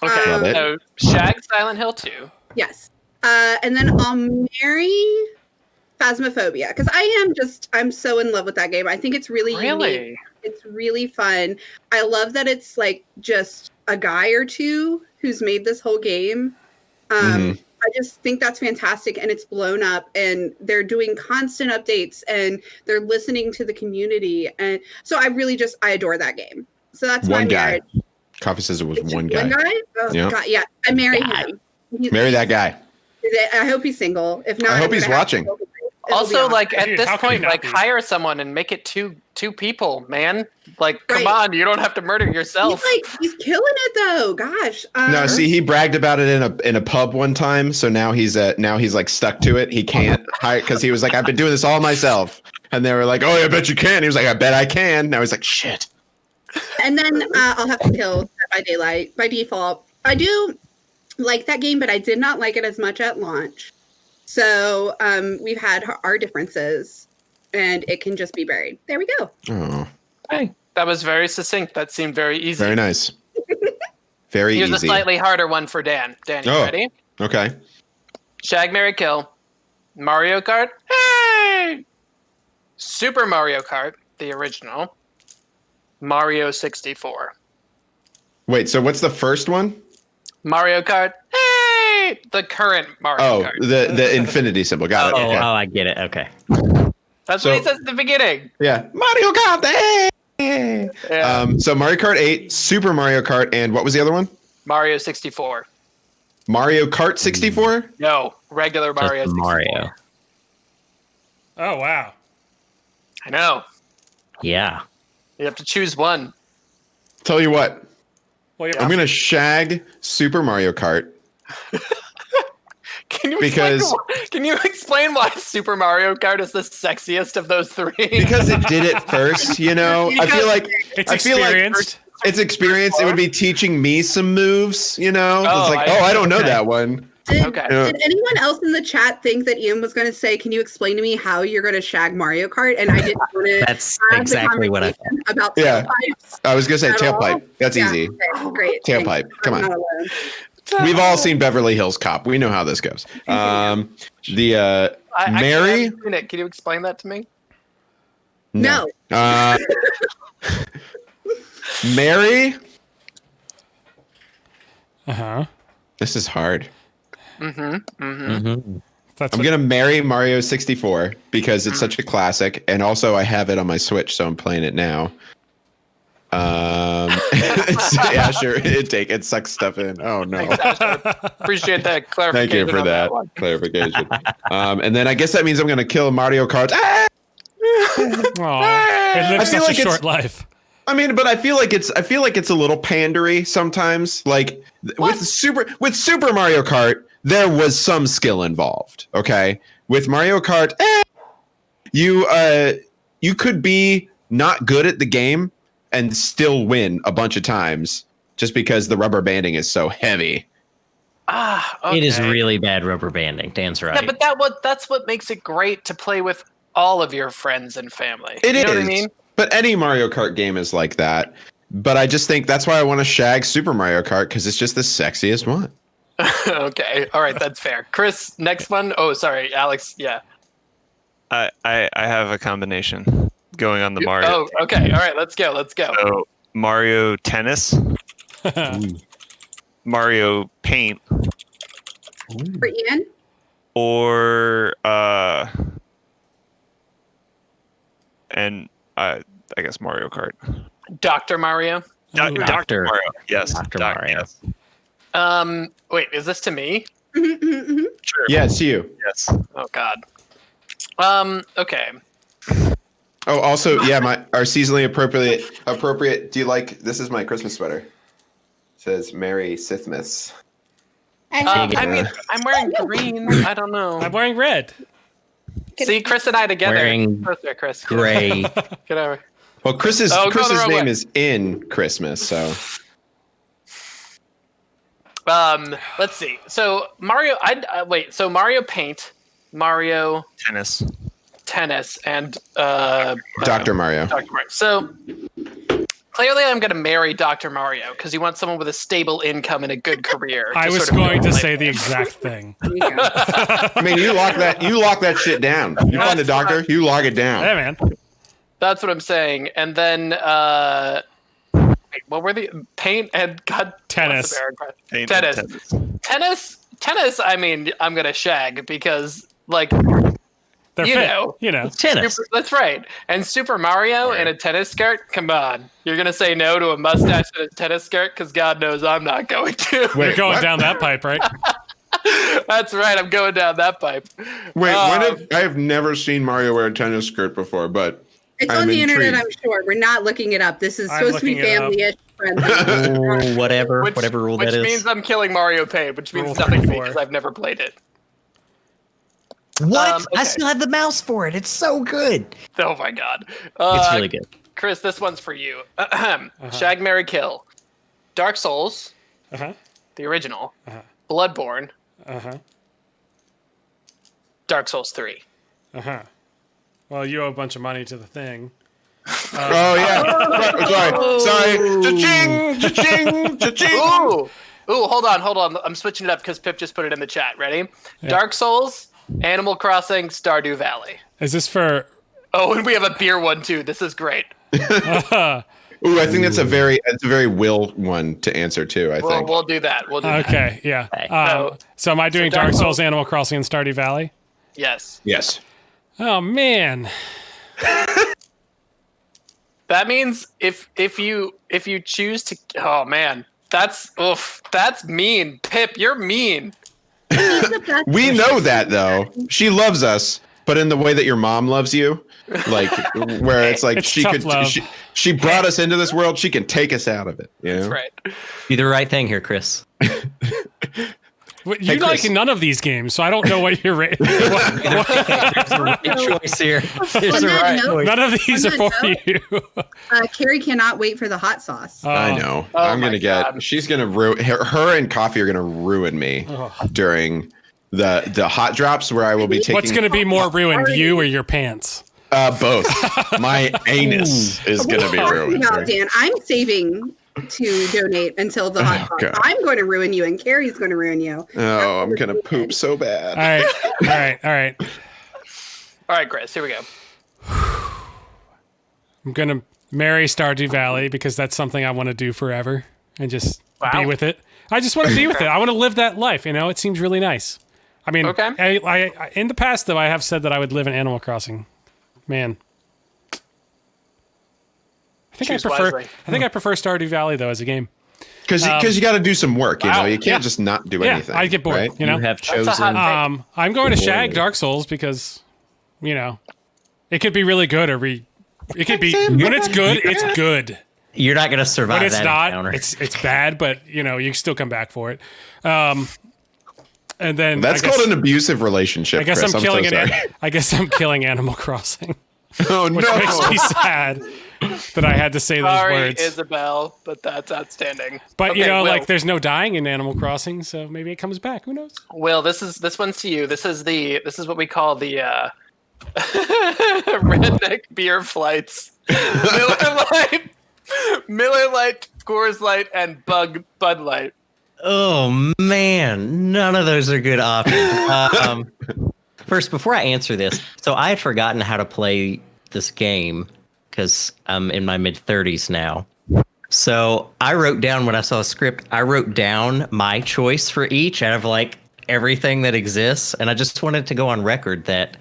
Okay. Love it. So Shag, Silent Hill 2. Yes. And then I'll marry Phasmophobia because I'm so in love with that game. I think it's really unique. Really? It's really fun. I love that it's like just a guy or two who's made this whole game. I just think that's fantastic, and it's blown up, and they're doing constant updates, and they're listening to the community, and so I adore that game. So that's One my guy. marriage. Coffee says it was It's one just guy. One guy? Oh Yeah. God, yeah. I marry Guy. him. He's- Marry that guy. I hope he's single. If not, I hope I'm he's gonna have watching. to- it'll be Also, awesome. like at Dude, this how can he point, not like be? hire someone and make it two people, man. Like, come Right. on, you don't have to murder yourself. he's killing it though. Gosh. No, see, he bragged about it in a pub one time, so now he's like stuck to it. He can't hire because he was like, I've been doing this all myself, and they were like, oh, I bet you can. He was like, I bet I can. Now he's like, shit. And then I'll have to kill Dead by Daylight by default. I do like that game, but I did not like it as much at launch. So we've had our differences, and it can just be buried. There we go. Oh, Hey, that was very succinct. That seemed very easy. very nice. Very Here's a easy. slightly harder one for Dan. Dan, you Oh. ready? Okay. Shag, Marry, Kill, Mario Kart, hey! Super Mario Kart, the original, Mario 64. Wait, so what's the first one? Mario Kart, hey! The current Mario Oh, Kart. the infinity symbol. Got Oh, it. Okay. I get it. Okay. That's so- what he says at the beginning. Yeah. Mario Kart. Hey! Yeah. So Mario Kart 8, Super Mario Kart, and what was the other one? Mario 64. Mario Kart 64? No, regular Just Mario 64. Mario. Oh wow. I know. Yeah. You have to choose one. Tell you what, Well, I'm going to shag Super Mario Kart. Can you Because- can you explain why Super Mario Kart is the sexiest of those three? Because it did it first, you know? I feel like It's I feel like experienced. it's experience. It would be teaching me some moves, you know? Oh, It's like, I- I don't know okay. that one. Okay. Yeah. Did anyone else in the chat think that Ian was going to say, "Can you explain to me how you're going to shag Mario Kart?" And I didn't want to. That's have exactly the what I thought. conversation about Yeah. tailpipes. I was going to say At all? tailpipe. That's Yeah, easy. okay, great. Tailpipe. Thanks. Come I'm on. not alone. We've all seen Beverly Hills Cop. We know how this goes. The I Mary. haven't seen it. Can you explain that to me? No. Mary. Uh-huh. This is hard. Mhm. That's I'm what, gonna marry Mario 64 because it's such a classic, and also I have it on my Switch, so I'm playing it now. Yeah, sure. It sucks stuff in. Oh no. Appreciate that clarification. Thank you for on that one. clarification. And then I guess that means I'm going to kill Mario Kart. Ah! Aw, it lives feel such like a it's- short life. I mean, but I feel like it's a little pandery sometimes. Like with Super Mario Kart, there was some skill involved. Okay, with Mario Kart, you could be not good at the game and still win a bunch of times just because the rubber banding is so heavy. Okay. It is really bad rubber banding. Dan's right. Yeah, but that's what makes it great to play with all of your friends and family. It you know is. what I mean? But any Mario Kart game is like that. But I just think that's why I want to shag Super Mario Kart because it's just the sexiest one. Okay. All right. That's fair. Chris, next one. Oh, sorry. Alex. Yeah. I have a combination going on the Mario. Oh, okay. All right. Let's go. So Mario Tennis, Mario Paint, For Ian? or and I guess Mario Kart. Dr. Mario. Doctor Mario. Yes. Dr. Mario. Yes. Wait, is this to me? Sure. Yeah, it's you. Yes. Oh God. Okay. Oh, also, yeah, our seasonally appropriate. Do you like? This is my Christmas sweater. It says Merry Sithmas. I mean, I'm wearing green. I don't know. I'm wearing red. See, Chris and I together. Wearing Chris. Gray. Get over. Well, Chris's Oh, go the wrong name way. is in Christmas, so Let's see. So Mario. Wait. So Mario Paint, Mario Tennis. and Dr. Mario. Dr. Mario. So clearly, I'm going to marry Dr. Mario because you want someone with a stable income and a good career. I was going to say the exact thing. I mean, you lock that shit down. You find a doctor, you lock it down. Hey, man. That's what I'm saying. And then, wait, what were the paint and God Tennis. Paint and Tennis. I mean, I'm gonna shag because like They're you fit. know. You know. Tennis. That's right. And Super Mario in a tennis skirt. Come on, you're gonna say no to a mustache and a tennis skirt because God knows I'm not going to. You're going down that pipe, right? That's right. I'm going down that pipe. Wait, I have never seen Mario wear a tennis skirt before, but It's I'm on the internet, intrigued. I'm sure. We're not looking it up. This is I'm supposed to be looking it up. family-ish friendly. Ooh, whatever rule which that means is. I'm killing Mario Paint, which means Rule nothing to me 34. because I've never played it. What? okay. I still have the mouse for it. It's so good. Oh my God. It's really good. Chris, this one's for you. Shag, Marry, Kill. Dark Souls, Uh-huh. the original. Bloodborne, Uh-huh. Dark Souls 3. Uh-huh. Well, you owe a bunch of money to the thing. oh yeah, right, sorry. Cha-ching, cha-ching, cha-ching. Ooh, hold on. I'm switching it up because Pip just put it in the chat. Ready? Dark Souls, Animal Crossing, Stardew Valley. Is this for... Oh, and we have a beer one too. This is great. Ooh, I think that's a very Will one to answer too. I think. We'll do that. We'll do that. Okay, yeah. So am I doing Dark Dark Souls, Souls- Animal Crossing, and Stardew Valley? Yes. Yes. Oh, man. That means if you choose to, oh man, that's mean. Pip, you're mean. We know that though. She loves us, but in the way that your mom loves you, like where it's like It's tough love. she brought us into this world. She can take us out of it. You know? That's right. Do the right thing here, Chris. You like Chris. none of these games, so I don't know what you're rating. There's the right choice here. There's the that right note- choice. None of these are for you. Carrie cannot wait for the hot sauce. I know. Oh I'm my gonna get. God. She's gonna ruin her and coffee are gonna ruin me during the hot drops where I will be taking. What's going to be more ruined, you or your pants? Both. My anus is gonna be ruined. No, Dan, I'm saving to donate until the hot sauce. God. I'm going to ruin you, and Carrie's going to ruin you. Oh, I'm gonna poop so All bad. right. All right, Chris, here we go. I'm going to marry Stardew Valley because that's something I want to do forever and just be Wow. with it. I just want to be with it. I want to live that life, you know? It seems really nice. I mean, Okay. I in the past, though, I have said that I would live in Animal Crossing. Man. Choose wisely. I think I prefer Stardew Valley though as a game. Because you got to do some work, you know. You can't Yeah. just not do Yeah, anything. I get bored. right? You know, You have That's a chosen. hot take. I'm going to shag Poorly. Dark Souls because, you know, it could be really good or it could be when it's good, it's good. You're not going to survive When it's that not, encounter. it's bad. But you know, you can still come back for it. And then That's called an abusive relationship. I guess Chris. I'm killing so it. sorry. I guess I'm killing Animal Crossing, Oh which no! makes me sad that I had to say those Sorry, words. Isabel, but that's outstanding. But you Okay, know, Will. like there's no dying in Animal Crossing, so maybe it comes back. Who knows? Will, this one's to you. This is what we call the redneck beer flights. Miller Lite, Coors Light, and Bud Light. Oh man, none of those are good options. First, before I answer this, so I had forgotten how to play this game because I'm in my mid-30s now. So I wrote down when I saw a script, I wrote down my choice for each out of like everything that exists, and I just wanted to go on record that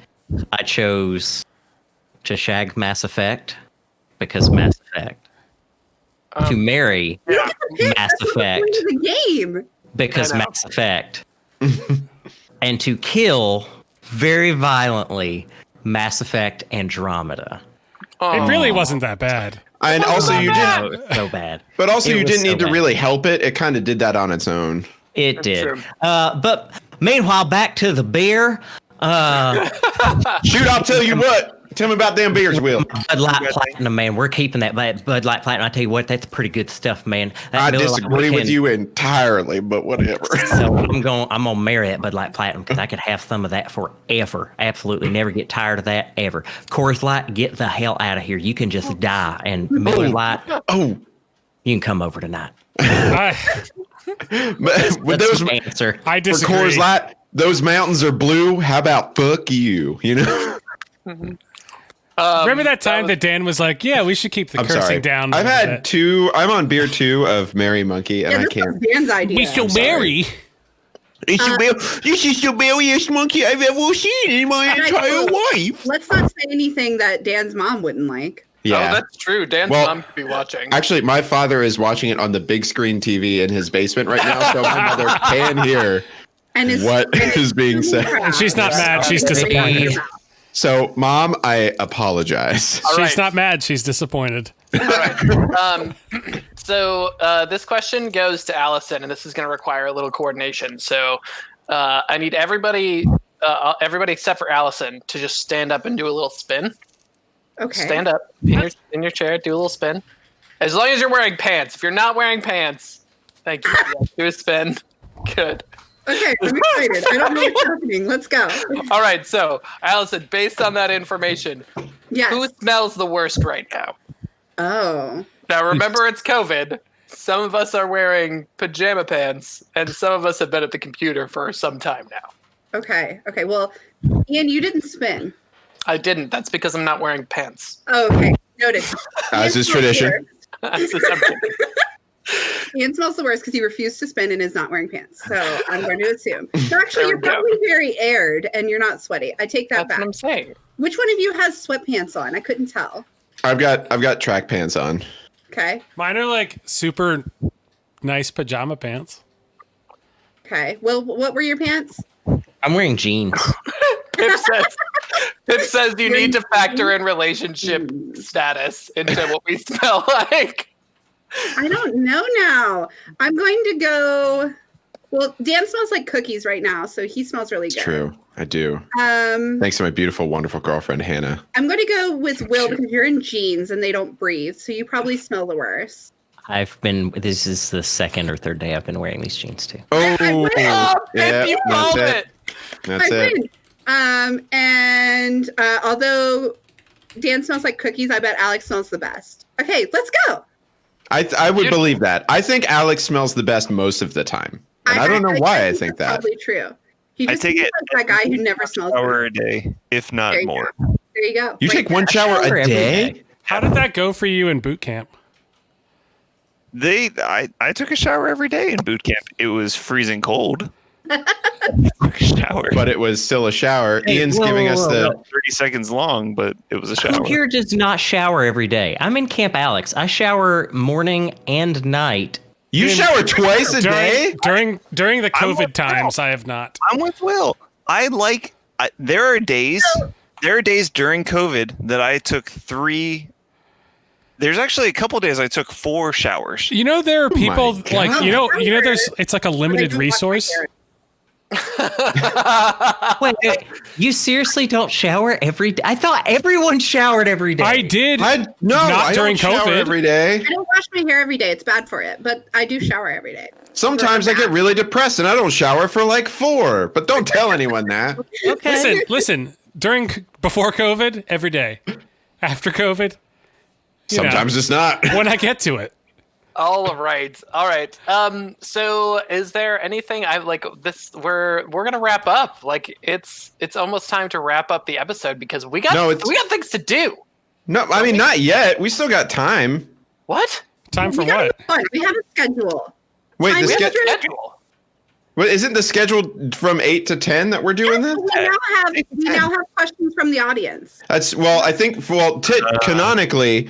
I chose to shag Mass Effect because Mass Effect. To marry Yeah. Mass Effect The game. because I know. Mass Effect. And to kill very violently Mass Effect Andromeda. It really wasn't that bad. And also, you No, didn't. it was so bad. But also, It you was didn't so need to bad. really help it. It kind of did that on its own. It did. true. But meanwhile, back to the beer. Shoot! I'll tell you what. Tell me about them beers, Will. Bud Light Platinum, man. We're keeping that Bud Light Platinum. I tell you what, that's pretty good stuff, man. That I Miller Lite disagree with can- you entirely, but whatever. So I'm gonna marry that Bud Light Platinum because I could have some of that forever. Absolutely, never get tired of that ever. Coors Light, get the hell out of here. You can just die. And Miller Lite, Oh, you can come over tonight. I but with That's those my answer. for disagree. Coors Light, those mountains are blue. How about fuck you? You know. Remember that time that Dan was like, "Yeah, we should keep the I'm cursing sorry. down." I've a had bit." two. I'm on beer 2 of Merry Monkey, and Yeah, I this was can't. Dan's idea. We still marry. This is the merriest monkey I've ever seen in my Alright, entire so life. Let's not say anything that Dan's mom wouldn't like. Yeah. Oh, that's true. Dan's Well, mom could be watching. Actually, my father is watching it on the big screen TV in his basement right now, so my mother can hear And is what is being said. And she's not mad. She's disappointed. So, Mom, I apologize. All She's right. not mad. She's disappointed. All right. So this question goes to Allison, and this is going to require a little coordination. So I need everybody except for Allison to just stand up and do a little spin. Okay. Stand up in your chair, do a little spin. As long as you're wearing pants. If you're not wearing pants, thank you. Yeah, do a spin. Good. Okay, I'm excited. I don't know what's happening. Let's go. All right. So Allison, based on that information, Yes. who smells the worst right now? Oh. Now remember, it's COVID. Some of us are wearing pajama pants, and some of us have been at the computer for some time now. Okay. Okay. Well, Ian, you didn't spin. I didn't. That's because I'm not wearing pants. Oh, okay. Noted. As Ian is smells tradition. the That's just- I'm kidding. worst. Ian smells the worst because he refused to spin and is not wearing pants. So I'm going to assume. So actually, There you're we go. probably very aired and you're not sweaty. I take that That's what back. I'm saying. Which one of you has sweatpants on? I couldn't tell. I've got track pants on. Okay. Mine are like super nice pajama pants. Okay. Well, what were your pants? I'm wearing jeans. Pip says you need to factor in relationship status into what we smell like. I don't know now. I'm going to go. Well, Dan smells like cookies right now, so he smells really It's good. true. I do. Um, Thanks to my beautiful, wonderful girlfriend, Hannah. I'm going to go with Will because you're in jeans and they don't breathe, so you probably smell the worst. This is the second or third day I've been wearing these jeans too. Oh, Oh, Pip, you that's called it. it. That's I it. win. And although Dan smells like cookies, I bet Alex smells the best. Okay, let's go. I would believe that. I think Alex smells the best most of the time. And I don't know why I think that. That's probably true. He I just take seems it like that guy who never smells. Hour good. a day, if not There you more. There you go. You Right take one there. shower Shower a every day? day. How did that go for you in boot camp? I took a shower every day in boot camp. It was freezing cold. Shower. but it was still a shower. Hey, Ian's whoa, giving whoa, us whoa, the. whoa. 30 seconds long, but it was a shower. Who here does not shower every day? I'm in Camp Alex. I shower morning and night. You shower twice a day? During the I'm COVID with times, I have not. I'm with Will. There are days during COVID that I took 3. There's actually a couple days I took 4 showers. You know, there are people God. like there's it's like a limited resource. Wait, you seriously don't shower every day? I thought everyone showered every day. I did. No, I during don't shower COVID. every day. I don't wash my hair every day. It's bad for it, but I do shower every day. Sometimes I get really depressed and I don't shower for like 4. But don't tell anyone that. Okay. Listen. Before COVID, every day. After COVID, Sometimes it's not. when I get to it. All right. So is there anything I like this we're gonna wrap up. Like it's almost time to wrap up the episode because we got things to do. No, I mean not yet. We still got time. What? Time for We gotta what? move on. We have a schedule. Wait, Time the We have a schedule. schedule. Well, isn't the schedule from 8 to 10 that we're doing this? We now have questions from the audience. That's I think canonically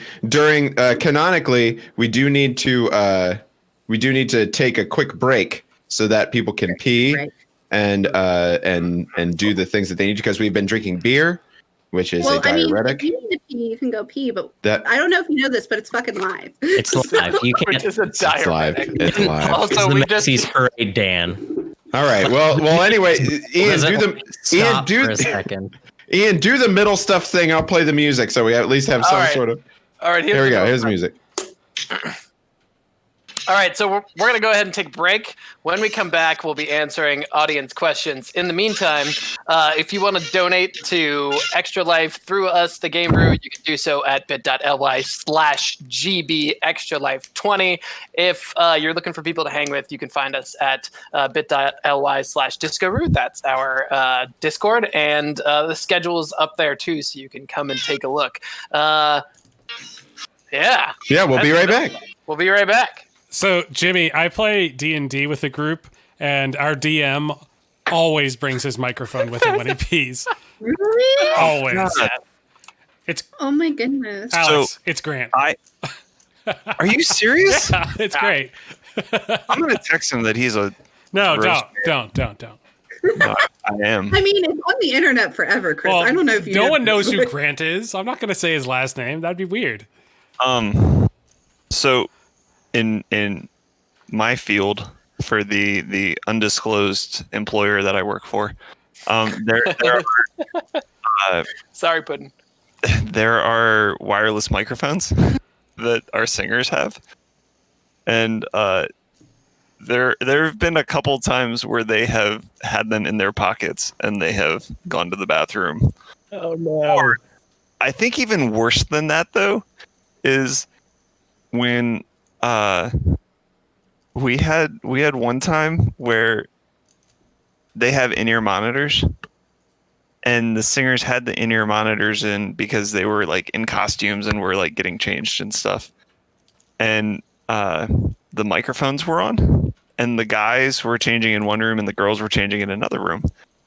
we do need to take a quick break so that people can pee Right. and do the things that they need because we've been drinking beer, which is a diuretic. if you need to pee, you can go pee, but That- I don't know if you know this, but it's fucking live. It's live. You Which can't. is a it's live. diuretic. It's live. Also, It's the we just Macy's parade, Dan. All right. Well. Anyway, Ian, Stop do for a the second. Ian, do the middle stuff thing. I'll play the music so we at least have some All right. sort of. all right. Here we go. Here's the music. All right, so we're going to go ahead and take a break. When we come back, we'll be answering audience questions. In the meantime, if you want to donate to Extra Life through us, the Game Brew, you can do so at bit.ly/GBExtraLife20. If you're looking for people to hang with, you can find us at bit.ly/DiscoRoot. That's our Discord, and the schedule is up there too, so you can come and take a look. Yeah, We'll be right back. we'll be right back. So, Jimmy, I play D&D with a group, and our DM always brings his microphone with him when he pees. Really? Always. God. It's Oh my goodness. Alex. It's Grant. Are you serious? Yeah, it's great. I'm gonna text him that he's a. No, Roast don't. No, I am. I mean, it's on the internet forever, Chris. Well, I don't know if you no know one knows this, who but- Grant is. I'm not going to say his last name. That'd be weird. So, in my field for the undisclosed employer that I work for, there Sorry, Puddin'. there are wireless microphones that our singers have, and there have been a couple times where they have had them in their pockets and they have gone to the bathroom. Oh, no. I think even worse than that though is when we had one time where they have in-ear monitors and the singers had the in-ear monitors in because they were like in costumes and were like getting changed and stuff, and the microphones were on and the guys were changing in one room and the girls were changing in another room,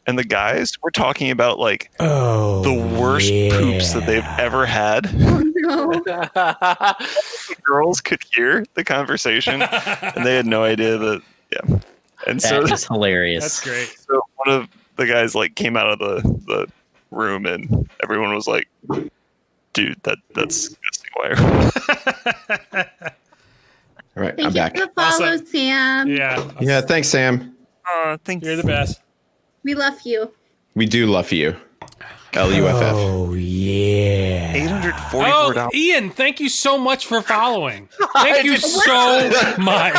and the guys were talking about like the worst poops that they've ever had. No. The girls could hear the conversation and they had no idea that. Yeah, and so That is hilarious. That's great. so one of the guys like came out of the room and everyone was like, dude, that's disgusting. Why? All right, Thank I'm you back. for the follow, Awesome. Sam. Yeah. Yeah, thanks, Sam. Thanks. You're the best. We love you. We do love you. LUFF. Oh yeah. $844. Oh, Ian, thank you so much for following. Thank you so much.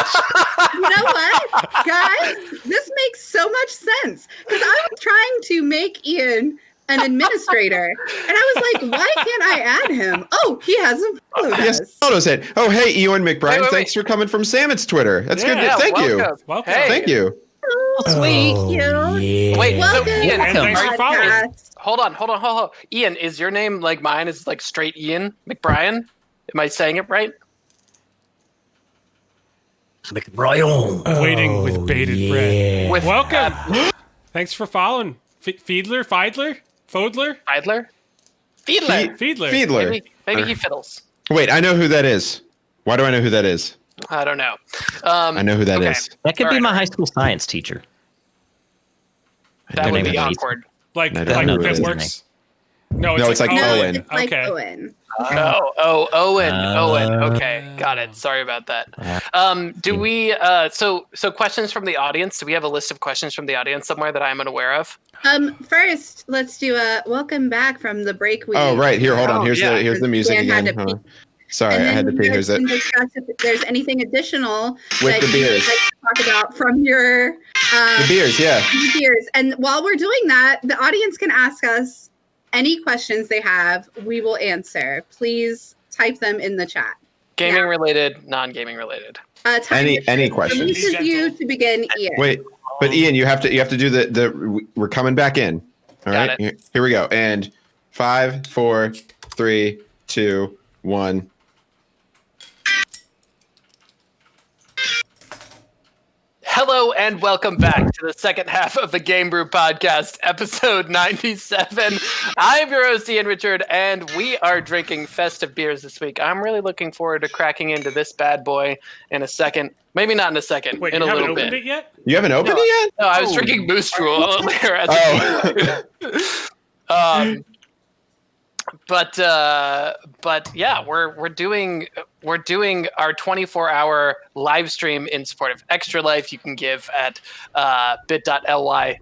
You know what, guys? This makes so much sense because I was trying to make Ian an administrator, and I was like, "Why can't I add him?" Oh, he hasn't followed Yes, us. photos hit. Oh, hey, Ewan McBride. Wait. Thanks for coming from Samon's Twitter. That's good. Yeah, Thank you. welcome. Welcome. Hey. Thank you. Oh, Sweet. Thank you. Wait, so Welcome Ian, to And the thanks for following. podcast. hold on. Ian, is your name like mine? Is like straight Ian McBrien? Am I saying it right? Waiting with bated breath. With Welcome. Thanks for following. Fiedler? Fiedler? Fiedler? Fiedler. Maybe he fiddles. Wait, I know who that is. Why do I know who that is? I don't know. I know who that okay. is. That could All be right. my high school science teacher. That Her would name be is awkward. Like I don't know who that it is. works. No, No, it's like No, Owen. it's like Okay. Owen. Owen. Okay, got it. Sorry about that. Do we? So questions from the audience. Do we have a list of questions from the audience somewhere that I'm unaware of? First, let's do a welcome back from the break. Oh, right. Here, hold on. Oh, Here's yeah. the music Dan had again. to Hold on. pee. Sorry, And I had to then pee. Here's we it. can discuss if there's anything additional With that the you would beers. like to talk about from your The beers, yeah. beers. And while we're doing that, the audience can ask us any questions they have. We will answer. Please type them in the chat. Gaming related, non-gaming related. Any questions? Releases you to begin, Ian. Wait, but Ian, you have to do the. We're coming back in. All Got right, it. here we go. And 5, 4, 3, 2, 1. Hello and welcome back to the second half of the GameBrew Podcast, episode 97. I'm your host, Ian Richard, and we are drinking festive beers this week. I'm really looking forward to cracking into this bad boy in a second. Maybe not in a second, Wait, in you a haven't little opened bit. it yet? You haven't opened it yet? No, I was drinking Moose Drool earlier. Oh. But yeah, we're doing our 24-hour live stream in support of Extra Life. You can give at bit.ly/GB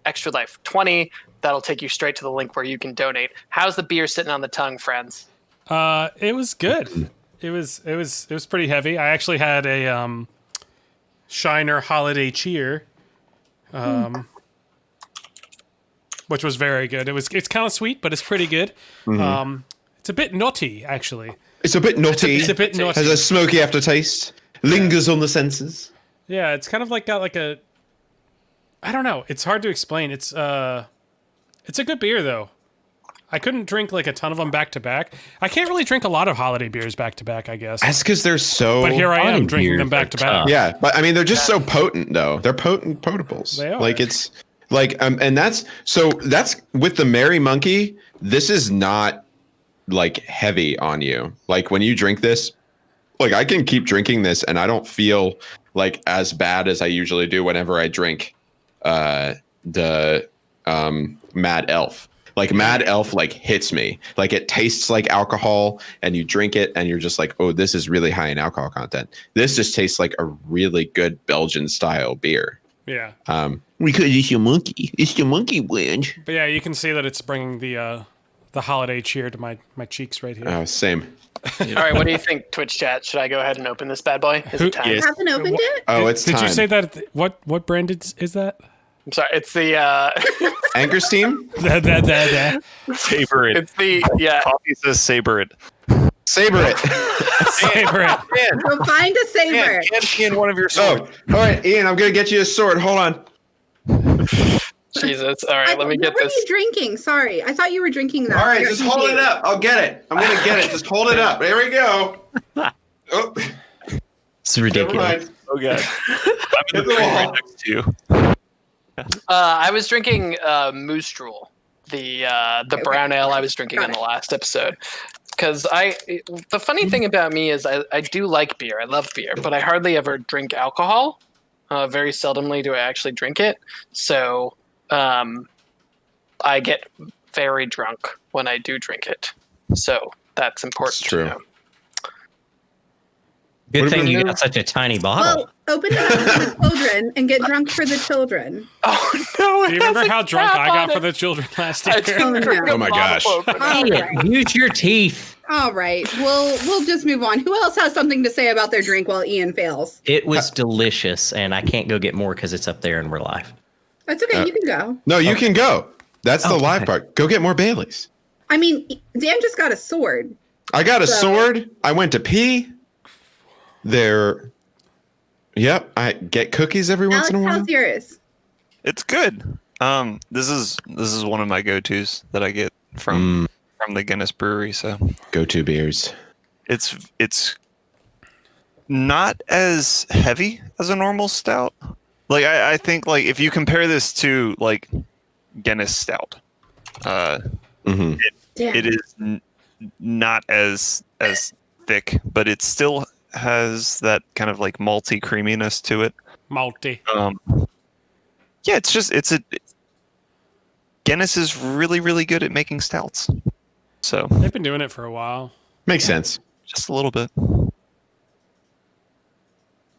Extra Life 20. That'll take you straight to the link where you can donate. How's the beer sitting on the tongue, friends? It was good. It was pretty heavy. I actually had a Shiner Holiday Cheer, which was very good. It's kind of sweet, but it's pretty good. It's a bit nutty, actually. It's a bit naughty. It's a bit naughty. Has a smoky aftertaste. Lingers on the senses. Yeah, it's kind of like got like a. I don't know. It's hard to explain. It's a good beer though. I couldn't drink like a ton of them back to back. I can't really drink a lot of holiday beers back to back, I guess. That's because they're so. But here I am Holiday drinking them beers back to are back. tough. Yeah, but I mean, they're just so potent, though. They're potent potables. They are. Like it's like, and that's with the Merry Monkey. This is not like heavy on you. Like when you drink this, like I can keep drinking this, and I don't feel like as bad as I usually do whenever I drink the Mad Elf. Like Mad Elf like hits me. Like it tastes like alcohol and you drink it and you're just like, oh, this is really high in alcohol content. This just tastes like a really good Belgian style beer. Yeah. Because it's your monkey. It's your monkey blend. But yeah, you can see that it's bringing the holiday cheer to my cheeks right here. Oh, same. All right, what do you think, Twitch chat? Should I go ahead and open this bad boy? Is it time? You haven't opened it? Oh, it's Did time. you say that? What brand is that? I'm sorry, it's the Anchor Steam? Saber it. it's the Coffee says saber it. Saber it. Saber it. Man, Go find a saber. can't be in one of your Oh, swords. all right, Ian, I'm going to get you a sword. Hold on. Jesus. All right, let me get What were this. you drinking? Sorry, I thought you were drinking that. All right, You're just hold it confused. up. I'll get it. I'm going to get it. Just hold it up. There we go. Oh, It's never ridiculous. mind. Oh god. Hit the wall. Next to you. I was drinking Moose Drool, the brown ale I was drinking in the last episode. Because the funny thing about me is I do like beer. I love beer, but I hardly ever drink alcohol. Very seldomly do I actually drink it. So I get very drunk when I do drink it. So that's important It's true. to know. Good What thing about you you? got such a tiny bottle. Well, open it up for the children and get drunk for the children. Oh no! Do you remember how drunk I got for the children last I year? didn't drink Oh a my bottle gosh. opener. All Ian, right. use your teeth. All right. We'll just move on. Who else has something to say about their drink while Ian fails? It was delicious, and I can't go get more because it's up there and we're live. That's okay. You can go. No, you can go. That's the Okay. live part. Go get more Baileys. I mean, Dan just got a sword. I got a So- sword. I went to pee. Yep. I get cookies every once Alex, in a while. how's yours? It's good. This is one of my go-tos that I get from the Guinness Brewery. So Go-to beers. it's not as heavy as a normal stout. Like I think like if you compare this to like Guinness Stout, Mm-hmm. it is not as thick, but it still has that kind of like malty creaminess to it. Malty. Yeah, Guinness is really, really good at making stouts. So They've been doing it for a while. Makes sense. just a little bit.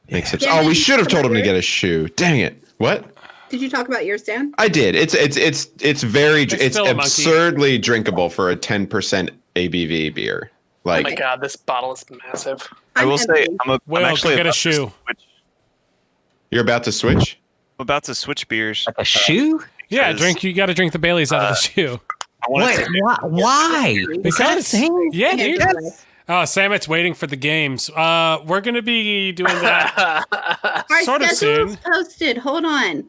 Makes sense. Yeah, Oh, we should have told him to yours? get a shoe. Dang it. What? Did you talk about yours, Dan? I did. It's very it's still a monkey. absurdly drinkable for a 10% ABV beer. Oh my Like god, this bottle is massive. I will say empty. I'm Will, actually go get a about to shoe. you're about to switch? I'm about to switch beers. A shoe? Yeah, Because- you got to drink the Baileys out of the shoe. I want Wait, to why? Because thing? yeah, dude. Yes. Oh, Samet's waiting for the games. We're gonna be doing that Our sort of schedule's soon. posted. Hold on.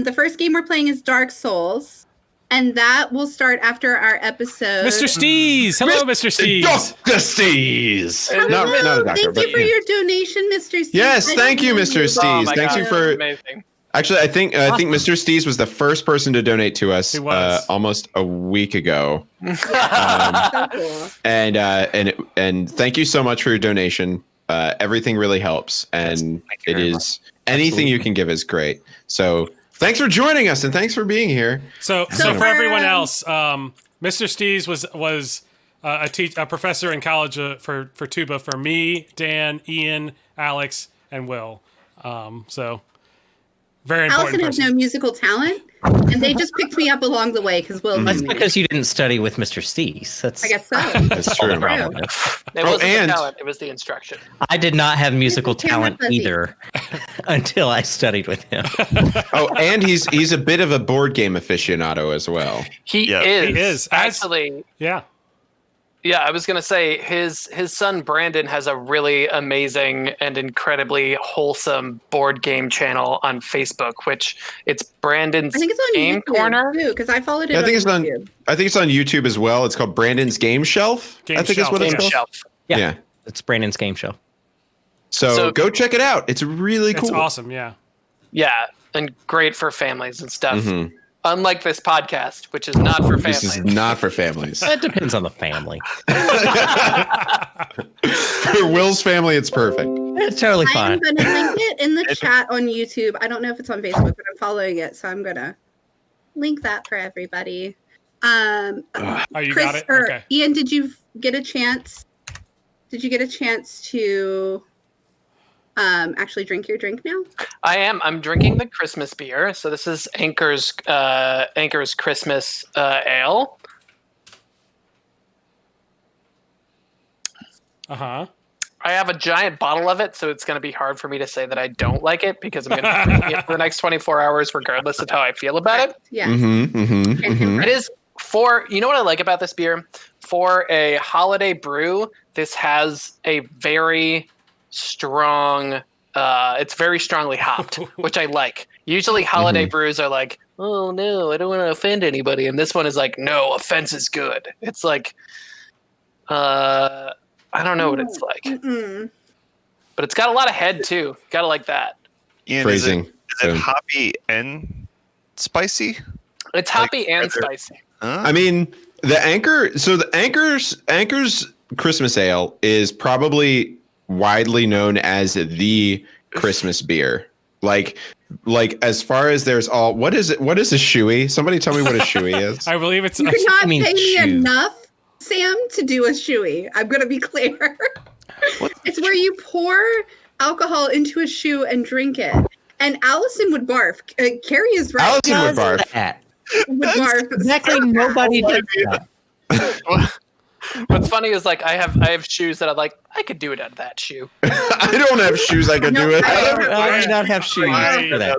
The first game we're playing is Dark Souls, and that will start after our episode. Mr. Steez. Hello, Mr. Steez. Dr. Steez. Hello. Not a doctor, Thank but you for your donation, Mr. Steez. Yes, thank you, Mr. Steez. Oh my Thanks god, you for- amazing. Actually, I think Mr. Steez was the first person to donate to us He was. almost a week ago. So cool. And thank you so much for your donation. Everything really helps, and Thank you it very is anything you can give is great. So thanks for joining us, and thanks for being here. So So for for, everyone else, Mr. Steez was a professor in college for tuba for me, Dan, Ian, Alex, and Will. So very important Allison has person. no musical talent, and they just picked me up along the way because Will. That's knew me. because you didn't study with Mr. Steez. That's I guess so. That's true. Probably. It wasn't and- the talent, it was the instruction. I did not have musical Camera talent fuzzy. either until I studied with him. Oh, and he's a bit of a board game aficionado as well. He Yeah. is. He is. Actually, Yeah. yeah, I was gonna say his son Brandon has a really amazing and incredibly wholesome board game channel on Facebook, which it's Brandon's I think it's on Game YouTube Corner. too, because I followed it. Yeah, I think it's on. YouTube. I think it's on YouTube as well. It's called Brandon's Game Shelf. Game I think Shelf. is what it's Game called. Shelf. Yeah. Yeah. It's Brandon's game show. So, So- go check it out. It's really cool. It's awesome. Yeah. Yeah, and great for families and stuff. Mhm. Unlike this podcast, which is not for This families. is not for families. It depends on the family. For Will's family, it's perfect. It's totally I am fine. going to link it in the chat on YouTube. I don't know if it's on Facebook, but I'm following it, so I'm going to link that for everybody. Ugh. Oh, you Chris got it. or Okay. Ian, did you get a chance? Did you get a chance to actually drink your drink now? I am. I'm drinking the Christmas beer. So this is Anchor's Christmas ale. Uh-huh. I have a giant bottle of it, so it's going to be hard for me to say that I don't like it because I'm going to be drinking it for the next 24 hours, regardless of how I feel about it. Yeah. Mm-hmm, mm-hmm, mm-hmm. It is you know what I like about this beer? For a holiday brew, this has a very strong, it's very strongly hopped, which I like. Usually holiday brews are like, oh no, I don't want to offend anybody. And this one is like, no, offense is good. It's like, I don't know what it's like, Mm-mm. but it's got a lot of head too. Gotta like that. Ian, Phrasing. Is it hoppy and spicy? It's hoppy Like, and are there- spicy. Huh? I mean, the Anchor's Christmas Ale is probably widely known as the Christmas beer. Like as far as there's all what is it? What is a shoey? Somebody tell me what a shoey is. I believe it's You could not I mean, pay me shoe. enough, Sam, to do a shoey. I'm going to be clear. It's where you pour alcohol into a shoe and drink it. And Allison would barf. Carrie is right. Allison would barf. That. Would barf. Exactly. Nobody does that. What's funny is like I have shoes that I'm like, I could do it out of that shoe. I don't have shoes I could No, do it. I do not have shoes Right. for that.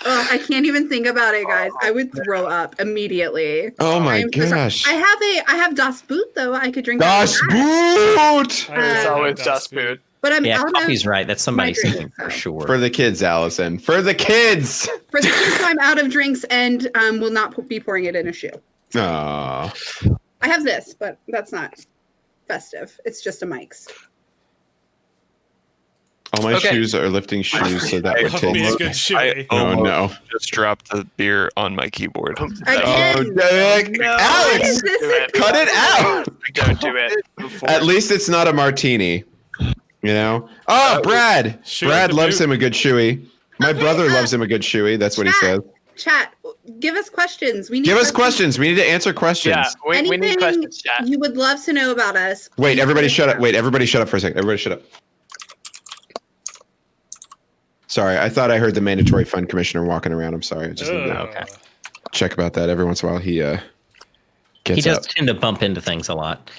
Oh, I can't even think about it, guys. I would throw up immediately. Oh my I'm so sorry. gosh. I have Das Boot though. I could drink Das out of that. Boot! It's Uh, always just food. But I'm Yeah, out Coffee's of right. That's somebody my drink, singing for so. sure. For the kids, Allison. For the kids. for the kids. I'm out of drinks and will not be pouring it in a shoe. Aw. I have this, but that's not festive. It's just a Mike's. All my Okay. shoes are lifting shoes, so that would Love me a take. good I shoey. Oh no! just dropped the beer on my keyboard. Oh, Again. Derek, Why Alex, is this do a it. cut it out. Don't do it. At least it's not a martini. You know? Oh, Brad. Shoey Brad the loves boot. him a good shoey. My Okay, brother loves him a good shoey. That's what he says. Chat, give us questions. We need Give us questions. We need to answer questions. Yeah, we need Anything questions, chat. you would love to know about us. Wait, please everybody let us shut up. know. Wait, everybody shut up for a second. Everybody shut up. Sorry, I thought I heard the mandatory fund commissioner walking around. I'm sorry. I just need to Ugh. check about that every once in a while. He gets He does up. tend to bump into things a lot.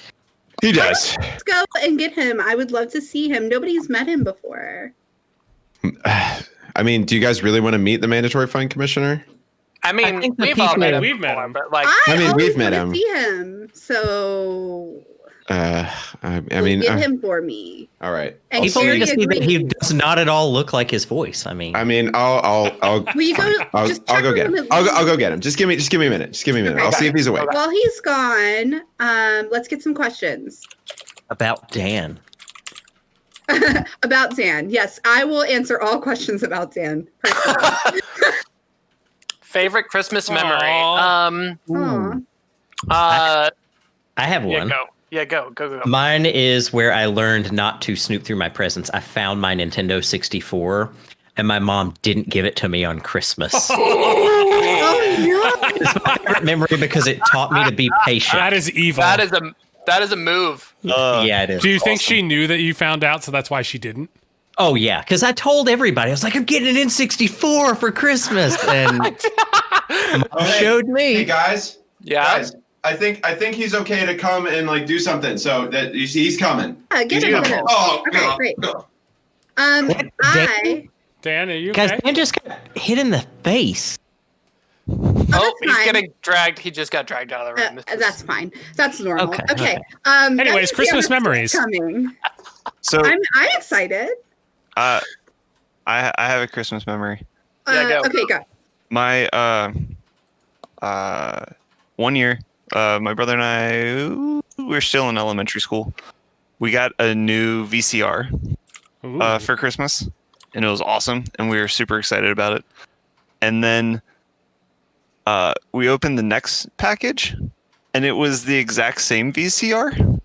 He does. Let's go and get him. I would love to see him. Nobody's met him before. I mean, do you guys really want to meet the mandatory fund commissioner? I mean, I think the we've all people- met him. We've met before, him. but like, I mean, always we've met wanna him. See him. So I mean, get him for me. all right. And People Gary need to see that he agrees. does not at all look like his voice. I mean, I'll Will you go? I'll just go check get on him. at I'll least. go get him. Just give me a minute. Just give me a minute. Okay. I'll see if he's awake. While he's gone, let's get some questions about Dan. about Dan. Yes, I will answer all questions about Dan. personally. favorite Christmas memory. Aw. I have Yeah, one. go. Yeah, go. Mine is where I learned not to snoop through my presents. I found my Nintendo 64, and my mom didn't give it to me on Christmas. Oh no! It's my favorite memory because it taught me to be patient. That is evil. That is a move. Yeah, it is. Do you think she knew that you found out, so that's why she didn't? Oh yeah, because I told everybody I was like, I'm getting an N64 for Christmas, and Mom showed Hey me. guys. Yeah. Guys, I think he's okay to come and like do something. So that you see, he's coming. Yeah, get him. Get him. Oh, Okay, great. Dan? Dan, are you Guys, okay? Dan just got hit in the face. Oh, that's he's fine. getting dragged. He just got dragged out of the room. This is- That's fine. That's normal. Okay, Okay. okay. That Anyways, means the Christmas episode's memories. coming. So I'm excited. I have a Christmas memory. Yeah, go. Okay, go. My 1 year, my brother and I, we were still in elementary school. We got a new VCR Ooh. for Christmas, and it was awesome, and we were super excited about it. And then we opened the next package, and it was the exact same VCR.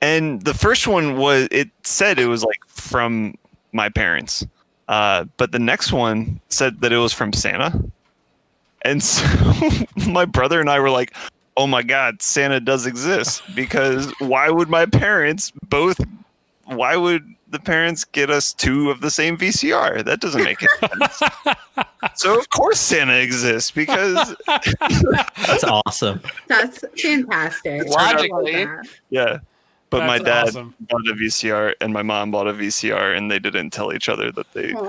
And the first one it said it was like from my parents, but the next one said that it was from Santa. And so my brother and I were like, oh my God, Santa does exist, because why would the parents get us two of the same VCR? That doesn't make any sense. So of course Santa exists, because That's awesome. That's fantastic. Logically. I love that. yeah. But my That's dad awesome. bought a VCR and my mom bought a VCR, and they didn't tell each other that they. Aw,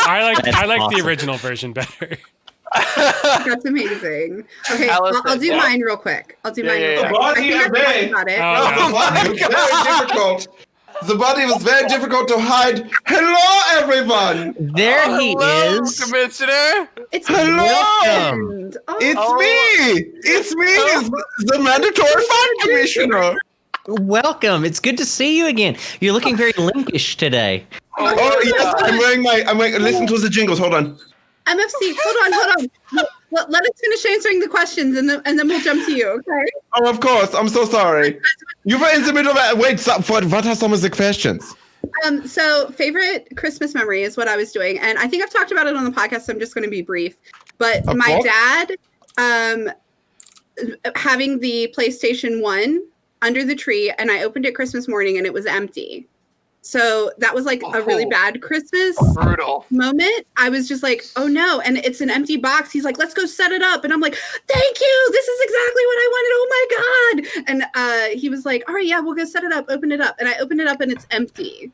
I That's like the awesome. original version better. that's amazing. Okay, Allison, I'll do yeah. mine real quick. I'll do Yeah, mine yeah, real yeah. quick. I think I've talked Body about it. Oh, The body was very difficult. The body was very difficult to hide. Hello, everyone. There he Hello, is. Commissioner. It's Hello. welcomed. Oh, It's me. It's the mandatory fund commissioner. Welcome. It's good to see you again. You're looking very linkish today. Oh yes, I'm wearing. Listen to the jingles. Hold on. MFC, hold on. Let us finish answering the questions, and then we'll jump to you. Okay. Oh, of course. I'm so sorry. You were in the middle of that. Wait, what are some of the questions? So favorite Christmas memory is what I was doing, and I think I've talked about it on the podcast, so I'm just going to be brief. But Of my course. dad, having the PlayStation 1 under the tree, and I opened it Christmas morning, and it was empty. So that was like a really Oh. bad Christmas Brutal. moment. I was just like, oh no, and it's an empty box. He's like, let's go set it up, and I'm like, thank you, this is exactly what I wanted. Oh my god. And he was like, all right, yeah, we'll go set it up, open it up. And I opened it up and it's empty.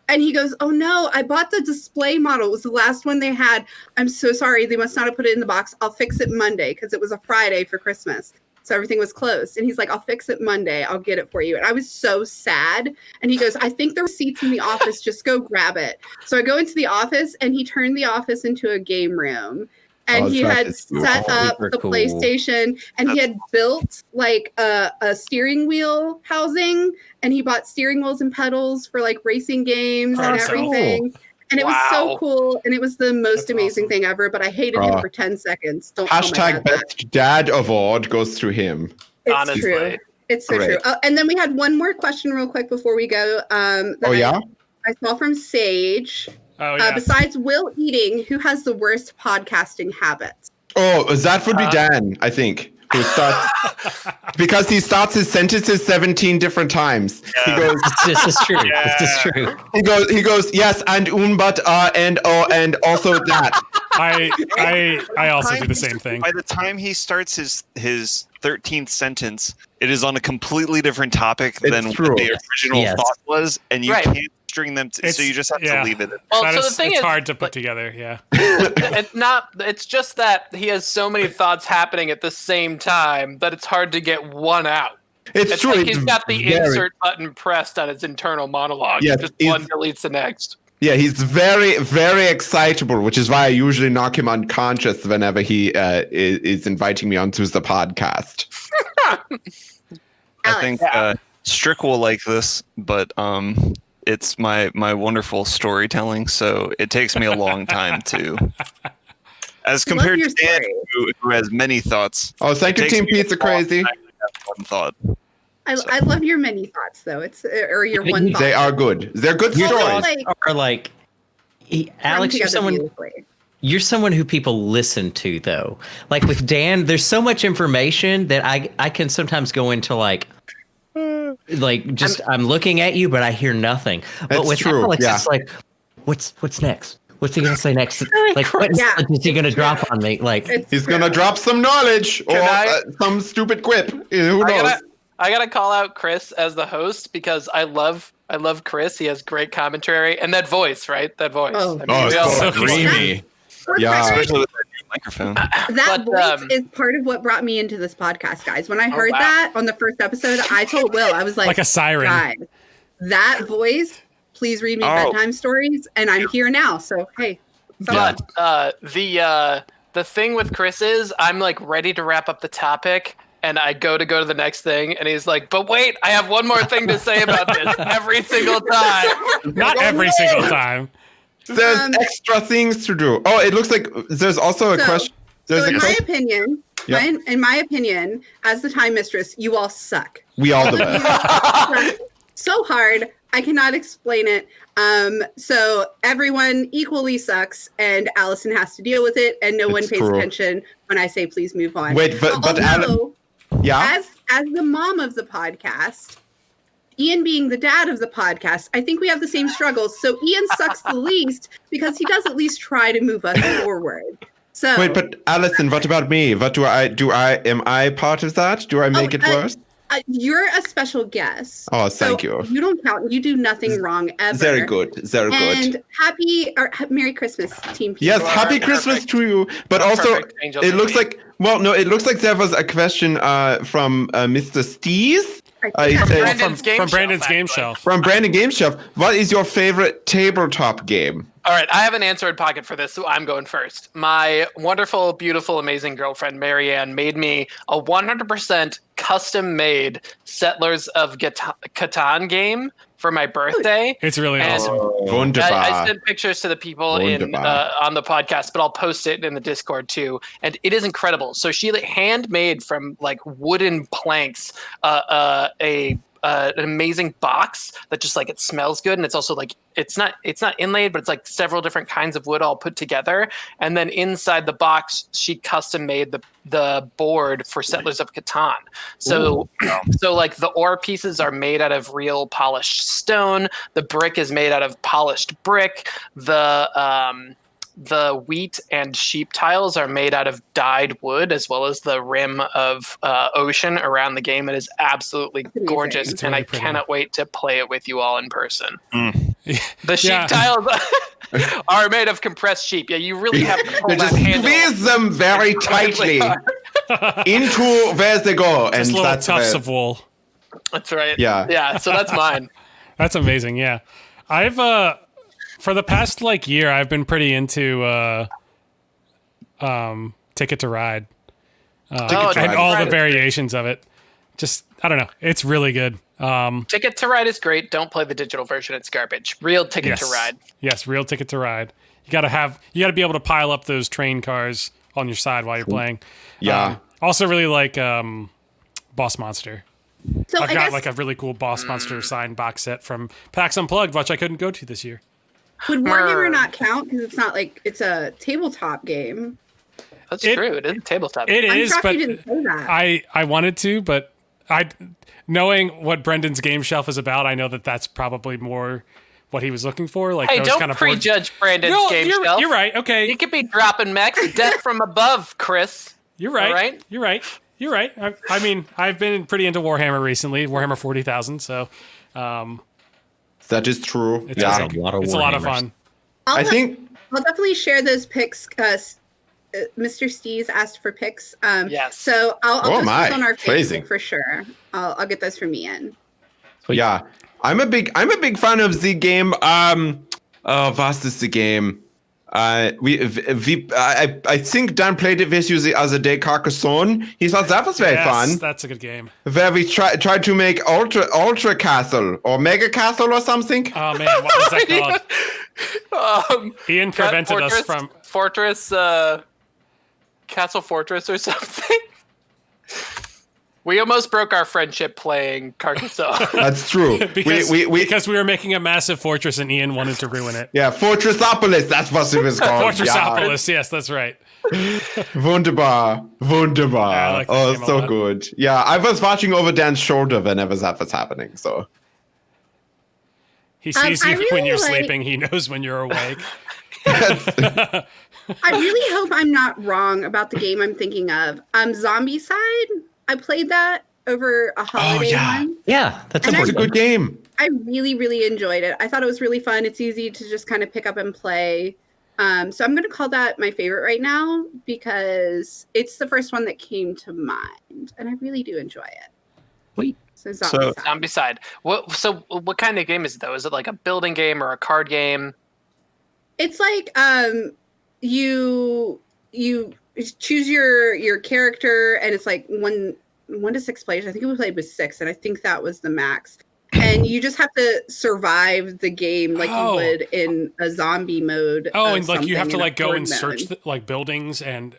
And he goes, oh no, I bought the display model. It was the last one they had. I'm so sorry, they must not have put it in the box. I'll fix it Monday, because it was a Friday for Christmas, so everything was closed. And he's like, I'll fix it Monday. I'll get it for you. And I was so sad. And he goes, I think there were seats in the office. Just go grab it. So I go into the office, and he turned the office into a game room. and he that had is set up super the cool. PlayStation, and he had built like a steering wheel housing, and he bought steering wheels and pedals for like racing games and Awesome. everything. And it was so Wow. cool, and it was the most That's amazing awesome. thing ever. But I hated him for 10 seconds. Don't call my Hashtag dad that. best dad award goes through him. It's Honestly. true. It's so Great. true. And then we had one more question real quick before we go. That I saw from Sage. Oh yeah. Besides Will eating, who has the worst podcasting habits? Oh, that would be Dan, I think. Who starts because he starts his sentences 17 different times. He Yeah. goes, This is true. This is true. he goes, yes, and but and oh, and also that. I also do the same thing. By the time he starts his 13th sentence, it is on a completely different topic It's than true. what the original Yes. thought was, and you Right. can't string them, so you just have to leave it. Well, That so is- the thing it's is, hard to put together. Yeah. it's just that he has so many thoughts happening at the same time that it's hard to get one out. It's true. like it's he's got the very- insert button pressed on his internal monologue. Yes, Just he's- one deletes the next. Yeah, he's very, very excitable, which is why I usually knock him unconscious whenever he is inviting me onto the podcast. I think Strick will like this, but it's my wonderful storytelling, so it takes me a long time to. As compared your to Dan, story. who has many thoughts. Oh, thank you, Takes Team me a Pizza long Crazy. time to have one thought. I love your many thoughts, though. It's or your They one thought. They are good. They're good Your Also, stories. like, Are like, Alex, run you're together someone. beautifully. You're someone who people listen to, though. Like with Dan, there's so much information that I can sometimes go into like just I'm looking at you, but I hear nothing. But That's with true, Alex, yeah. it's like, what's next? What's he gonna say next? Like, what Yeah. is he gonna drop on me? Like, It's He's true. gonna drop some knowledge or I- some stupid quip. Who knows? I gotta call out Chris as the host because I love Chris. He has great commentary and that voice, right? That voice. Oh. I mean, we all so love his voice. dreamy. For Yeah. record, Especially with that new microphone. that But, voice is part of what brought me into this podcast, guys. When I heard wow. that on the first episode, I told Will, I was like Like a siren. guys, that voice, please read me Oh. bedtime stories, and I'm here now. So hey, someone- But the thing with Chris is I'm like ready to wrap up the topic and I go to the next thing and he's like, but wait, I have one more thing to say about this every single time. Not every single time. There's extra things to do. Oh, it looks like there's also a So- question. There's so a in my question. opinion, Yeah. in my opinion, as the time mistress, you all suck. We all the best. So hard, I cannot explain it. So everyone equally sucks, and Allison has to deal with it, and no one It's pays true. attention when I say please move on. Wait, but Although, Yeah. as the mom of the podcast, Ian being the dad of the podcast, I think we have the same struggles. So Ian sucks the least because he does at least try to move us forward. So Wait, but Allison, what about me? What do I am I part of that? Do I make it worse? you're a special guest. Oh, thank so you. You don't count. You do nothing wrong ever. Very good. Very And good. Merry Christmas, Team Pizza. Yes, are happy perfect. Christmas to you. But You're also, perfect, Angel it looks Baby. like it looks like there was a question from Mr. Stees. He said, Brandon's Game From Brandon's Shelf, Game actually. Shelf. from Brandon Game Shelf. What is your favorite tabletop game? All right, I have an answer in pocket for this, so I'm going first. My wonderful, beautiful, amazing girlfriend, Marianne, made me a 100% custom-made Settlers of Catan game for my birthday. It's really And- awesome. Wunderbar. I sent pictures to the people Wunderbar. on the podcast, but I'll post it in the Discord too. And it is incredible. So she handmade from like wooden planks an amazing box that just like it smells good, and it's also like it's not inlaid, but it's like several different kinds of wood all put together. And then inside the box, she custom made the board for Settlers of Catan. So so like the ore pieces are made out of real polished stone. The brick is made out of polished brick. The wheat and sheep tiles are made out of dyed wood, as well as the rim of ocean around the game. It is absolutely amazing. gorgeous, It's and really I pretty. cannot wait to play it with you all in person. Mm. The sheep Yeah. tiles are made of compressed sheep. Yeah, you really have to pull They that just handle. squeeze them very tightly into where they go, and Just little that's tufts it. of wool. That's right. Yeah. Yeah, so that's mine. That's amazing. Yeah, I've for the past like year, I've been pretty into Ticket to Ride, Ticket to and Ride. all the variations of it. Just I don't know. It's really good. Ticket to Ride is great. Don't play the digital version. It's garbage. Real Ticket to Ride. Yes, real Ticket to Ride. You gotta be able to pile up those train cars on your side while you're playing. Yeah. Also really like Boss Monster. So I've I got guess like a really cool Boss Monster signed box set from PAX Unplugged, which I couldn't go to this year. would Warhammer not count because it's not like it's a tabletop game? That's true. It is a tabletop. It I'm is, shocked but you didn't say that. I wanted to, but knowing what Brendan's game shelf is about, I know that that's probably more what he was looking for. Like Hey, those don't kind of prejudge Brandon's game shelf. You're right. Okay, He could be dropping mechs death from above, Chris. you're right. All right? You're right. You're right. I mean, I've been pretty into Warhammer recently, Warhammer 40,000. So That is true. it's, Yeah. like, a lot of it's a lot of Warhammers. fun. I think I'll definitely share those pics. Mr. Stees asked for pics. Yes. So I'll Oh post my, those on our crazy. Facebook for sure. I'll get those from Ian. yeah. I'm a big fan of the game. Was ist the game? I think Dan played it with you the other day, Carcassonne. He thought that was very fun. That's a good game. Where we tried to make ultra castle or mega castle or something. Oh man, what was that called? Ian prevented us from. Fortress, Castle Fortress or something. We almost broke our friendship playing Carcassonne. That's true. Because we were making a massive fortress and Ian wanted to ruin it. Yeah, Fortressopolis. That's what it was called. Fortressopolis, yes, that's right. Wunderbar. I like that Oh, game a so lot. good. Yeah, I was watching over Dan's shoulder whenever that was happening. So He sees I you when really you're like- sleeping. He knows when you're awake. I really hope I'm not wrong about the game I'm thinking of. Zombie Side. I played that over a holiday yeah. one. Yeah, that's And a it's a good good game. I really, really enjoyed it. I thought it was really fun. It's easy to just kind of pick up and play. So I'm going to call that my favorite right now because it's the first one that came to mind, and I really do enjoy it. Sweet. So Zombie Side. Zombie Side. What kind of game is it though? Is it like a building game or a card game? It's like you choose your character, and it's like 1 to 6 players. I think we played with 6, and I think that was the max. And you just have to survive the game like you would in a zombie mode. Oh, of and like you have to something in like a go horde and mode. search like buildings and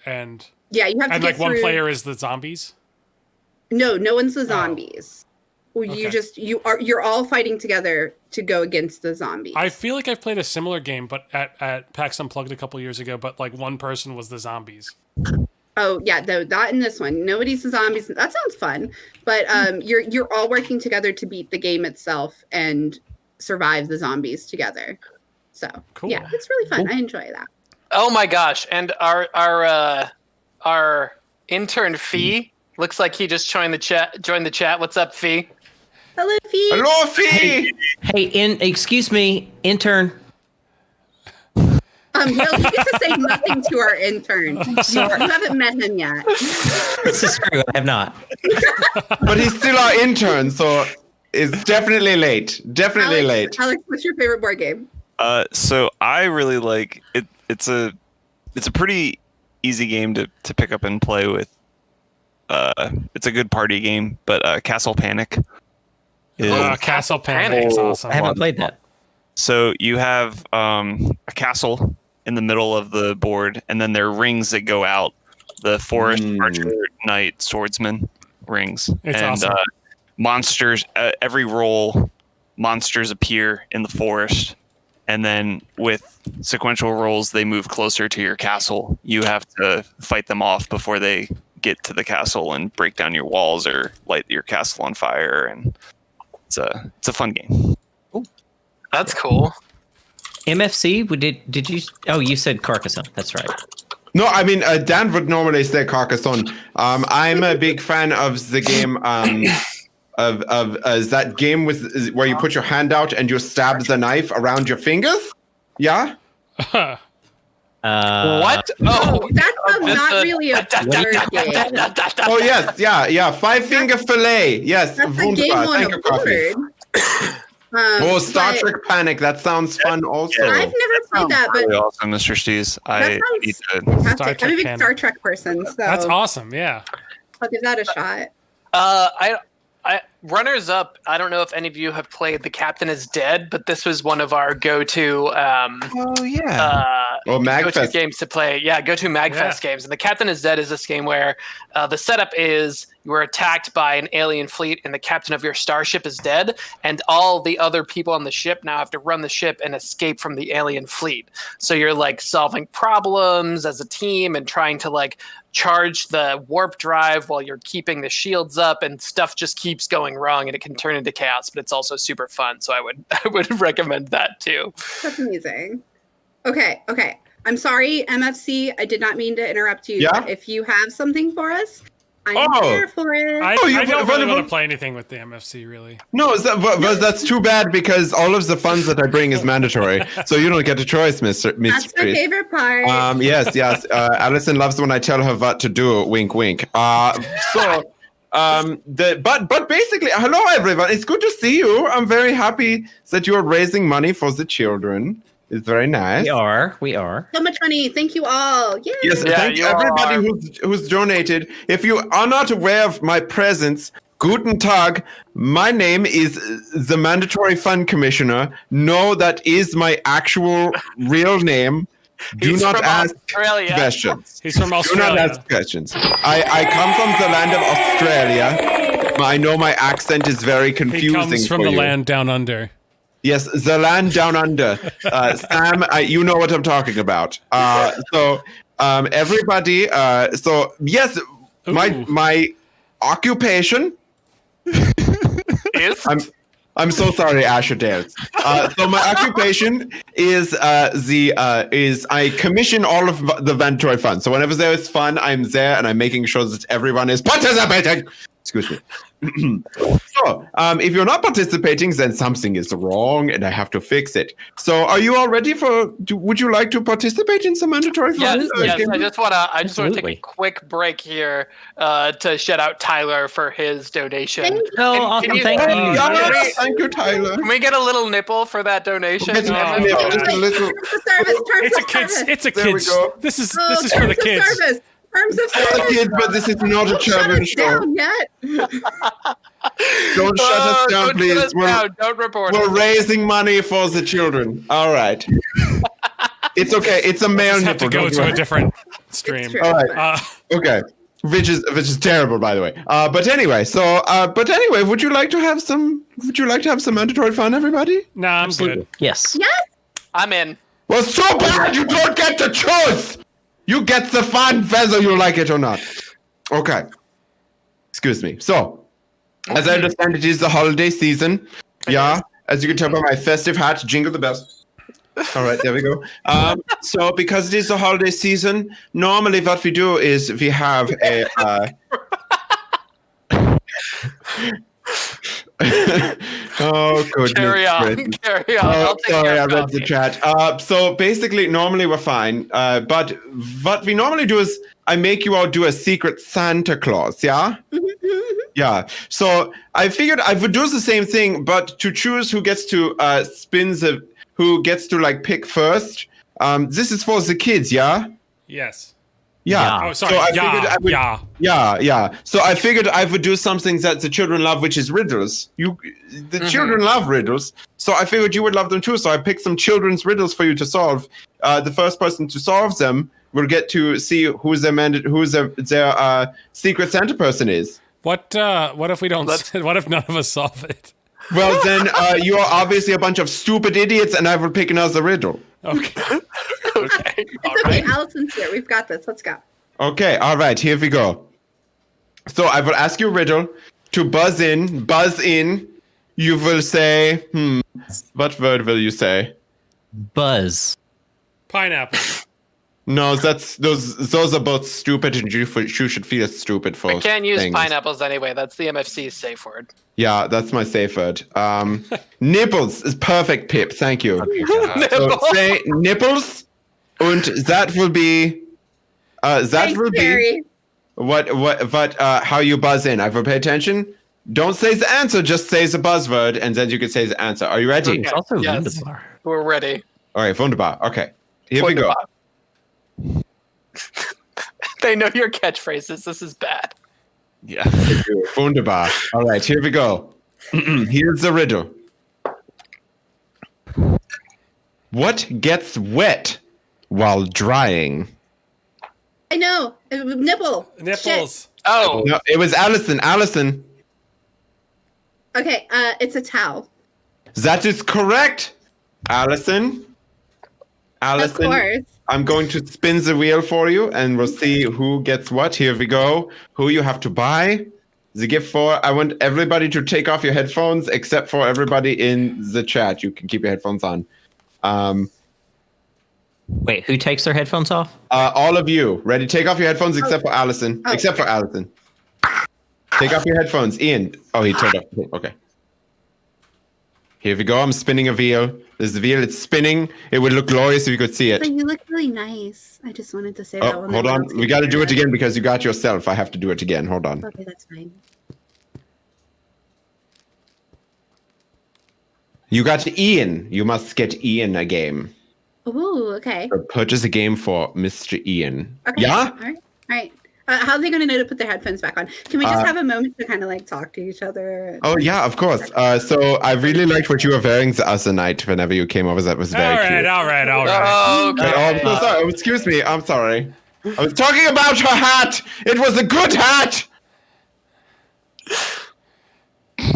Yeah, you have to get like one through- player is the zombies. No one's the zombies. Well, Okay. you're all fighting together to go against the zombies. I feel like I've played a similar game, but at PAX Unplugged a couple years ago. But like one person was the zombies. Oh yeah, no, not in this one. Nobody's the zombies. That sounds fun, but you're all working together to beat the game itself and survive the zombies together. So Cool. yeah, it's really fun. I enjoy that. Oh my gosh! And our intern Fee looks like he just joined the chat. What's up, Fee? Hello, Fee. Hello, Fee. Hey, excuse me, intern. No, you get to say nothing to our intern. You haven't met him yet. This is true. I have not. But he's still our intern, so it's definitely late. Definitely late. Alex, what's your favorite board game? So I really like it. It's a pretty easy game to pick up and play with. It's a good party game, but Castle Panic is Castle Panic is awesome. I haven't played that. so you have a castle in the middle of the board, and then there are rings that go out. The forest, archer, knight, swordsman rings, It's and awesome. monsters. Every roll, monsters appear in the forest, and then with sequential rolls, they move closer to your castle. You have to fight them off before they get to the castle and break down your walls or light your castle on fire. And it's a fun game. That's cool. MFC? Did you? Oh, you said Carcassonne. That's right. No, I mean Dan would normally say Carcassonne. I'm a big fan of the game of that game with where you put your hand out and you stab the knife around your fingers. Yeah. What? Oh, That's not really a board game. Oh yes, yeah. 5 finger fillet. Yes. That's a game wunderbar. on Thank a you, Coffee. board. Star but Trek Panic. That sounds fun also. I've never played that, but Really awesome, Mr. Steez. that I need sounds to. fantastic. I'm a big Panic. Star Trek person, so That's awesome. Yeah. I'll give that a shot. I runners up. I don't know if any of you have played The Captain is Dead, but this was one of our go-to Oh yeah. go-to Magfest. games to play. Yeah, go-to Magfest games. And The Captain is Dead is this game where the setup is you are attacked by an alien fleet and the captain of your starship is dead, and all the other people on the ship now have to run the ship and escape from the alien fleet. So you're like solving problems as a team and trying to like charge the warp drive while you're keeping the shields up, and stuff just keeps going wrong and it can turn into chaos, but it's also super fun. So I would recommend that too. That's amazing. Okay. I'm sorry, MFC. I did not mean to interrupt you. Yeah? If you have something for us, I'm here for it. I you don't put really available- want to play anything with the MFC, really. No, that's too bad because all of the funds that I bring is mandatory, so you don't get a choice, Mister. That's my favorite part. Yes. Allison loves when I tell her what to do. Wink, wink. But basically, hello everyone. It's good to see you. I'm very happy that you are raising money for the children. It's very nice. We are. So much money. Thank you all. Yay. Yes, Yeah, thank you everybody who's donated. If you are not aware of my presence, Guten Tag. My name is the Mandatory Fund Commissioner. No, that is my actual real name. Do He's not from ask Australia. questions. He's from Do not Australia. ask questions. I come from the land of Australia. I know my accent is very He confusing comes from for the you. land down under. Yes, the land down under. Sam, you know what I'm talking about. Everybody. So yes, my occupation. Is I'm so sorry, Asher Dales. So my occupation is I commission all of the mandatory funds. So whenever there is fun, I'm there and I'm making sure that everyone is participating. Excuse me. So, if you're not participating, then something is wrong and I have to fix it. So, are you all ready would you like to participate in some mandatory funds? yes. I just want to take Absolutely. a quick break here to shout out Tyler for his donation. Thank you. Oh, Can awesome. you- Thank you. Yes, thank you, Tyler. Can we get a little nipple for that donation? Just a little. Terms of service. It's a There we kids. go. This is Oh, for the terms of kids. service. Terms of service. Kids, but this is not a Shut children's us show. down yet. Don't shut us down, don't please. shut us down. Don't report We're us. raising money for the children. All right. It's okay. It's a male Just have to nipple. go don't to worry. a different stream. true. All right. Okay. Which is terrible, by the way. But anyway, would you like to have some mandatory fun, everybody? Nah, I'm good. Yes. Yes. I'm in. Well, so bad you don't get to choose. You get the fun whether you like it or not. Okay. Excuse me. So, as I understand, it is the holiday season. Yeah. As you can tell by my festive hat, jingle the bells. All right, there we go. So, because it is the holiday season, normally what we do is we have a. Oh, goodness. Carry on. gracious. Carry on. Oh, I'll take sorry, care I of read the coffee. chat. So basically, normally we're fine. But what we normally do is I make you all do a secret Santa Claus, yeah? Yeah. So I figured I would do the same thing, but to choose who gets to who gets to like pick first. This is for the kids, yeah? Yes. Yeah. Oh, sorry. So I figured I would, yeah. yeah. So I figured I would do something that the children love, which is riddles. The children love riddles, so I figured you would love them too. So I picked some children's riddles for you to solve. The first person to solve them will get to see who their secret Santa person is. What if we don't? What if none of us solve it? Well, then you are obviously a bunch of stupid idiots, and I will pick another riddle. Okay. Okay. All It's okay. right. Allison's here. We've got this. Let's go. Okay, all right, here we go. So I will ask you a riddle. To buzz in, you will say, what word will you say? Buzz. Pineapple. No, those are both stupid, and you should feel stupid for We can't use things. pineapples anyway. That's the MFC's safe word. Yeah, that's my safe word. Nipples is perfect, Pip. Thank you. So say nipples, and that will be Thanks, Barry. what how you buzz in. I will pay attention. Don't say the answer, just say the buzzword, and then you can say the answer. Are you ready? It's also Yes. Lindebar. We're ready. All right, wunderbar. Okay, here we go. They know your catchphrases. This is bad. Yeah. Wunderbar. All right, here we go. Here's the riddle. What gets wet while drying? I know. Nipple. Nipples. Shit. Oh, No, it was Allison. Allison. Okay, it's a towel. That is correct. Allison. Of course. I'm going to spin the wheel for you, and we'll see who gets what. Here we go. Who you have to buy the gift for. I want everybody to take off your headphones, except for everybody in the chat. You can keep your headphones on. Wait, who takes their headphones off? All of you. Ready? Take off your headphones, except for Allison. Oh, Except for Allison. Take off your headphones. Ian. Oh, he turned off. Okay. Here we go. I'm spinning a wheel. There's the wheel. It's spinning. It would look glorious if you could see it. But you look really nice. I just wanted to say that Oh, one. hold on. We got to do it again because you got yourself. I have to do it again. Hold on. Okay, that's fine. You got Ian. You must get Ian a game. Ooh, okay. Or purchase a game for Mr. Ian. Okay. Yeah? All right. How are they going to know to put their headphones back on? Can we just have a moment to kind of like talk to each other? Oh, yeah, of course. So I really liked what you were wearing the other night whenever you came over. That was very cute. All right. okay. But, oh, I'm so sorry. Oh, excuse me. I'm sorry. I was talking about her hat. It was a good hat.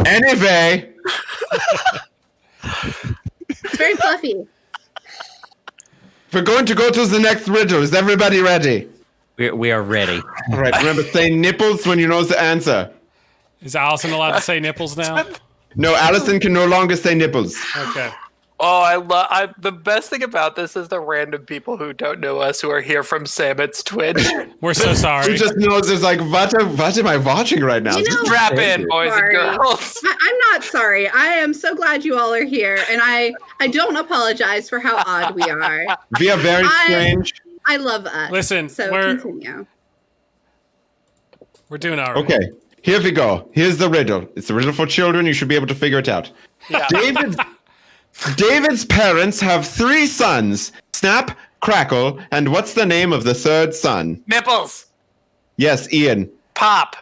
Anyway. It's very fluffy. We're going to go to the next riddle. Is everybody ready? We are ready. All right. Remember, say nipples when you know the answer. Is Allison allowed to say nipples now? No, Allison can no longer say nipples. Okay. Oh, the best thing about this is the random people who don't know us who are here from Samet's Twitch. We're so Who sorry. just knows it's like, what am I watching right now? You know- Strap in, boys Sorry. and girls. I'm not sorry. I am so glad you all are here, and I don't apologize for how odd we are. We are very strange. I love us. Listen, so we're continue. doing all right. Okay, here we go. Here's the riddle. It's a riddle for children. You should be able to figure it out. Yeah. David's parents have 3 sons. Snap, Crackle, and what's the name of the third son? Nipples. Yes, Ian. Pop.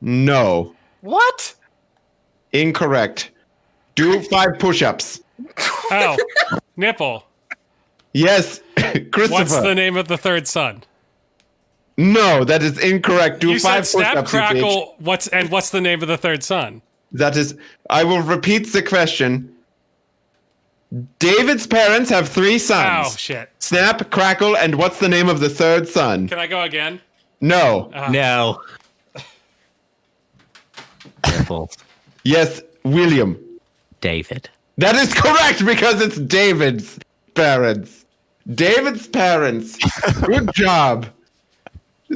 No. What? Incorrect. Do 5 push-ups. Oh, nipple. Yes, Christopher. What's the name of the third son? No, that is incorrect. Do You 5 said snap, push-ups. you bitch. crackle. What's the name of the third son? That is. I will repeat the question. David's parents have 3 sons. Oh shit! Snap, Crackle, and what's the name of the third son? Can I go again? No. No. Careful. Yes, William. David. That is correct because it's David's parents. David's parents. Good job.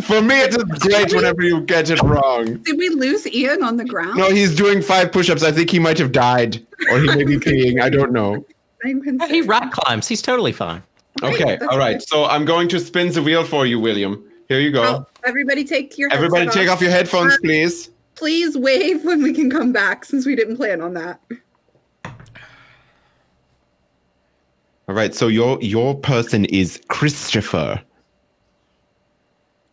For me, it is great whenever you get it wrong. Did we lose Ian on the ground? No, he's doing 5 push-ups. I think he might have died, or he may be peeing. I don't know. I'm concerned. He rock climbs. He's totally fine. Okay, all right. So I'm going to spin the wheel for you, William. Here you go. Oh, everybody take your Everybody headset take off your headphones, please. Please wave when we can come back, since we didn't plan on that. All right, so your person is Christopher.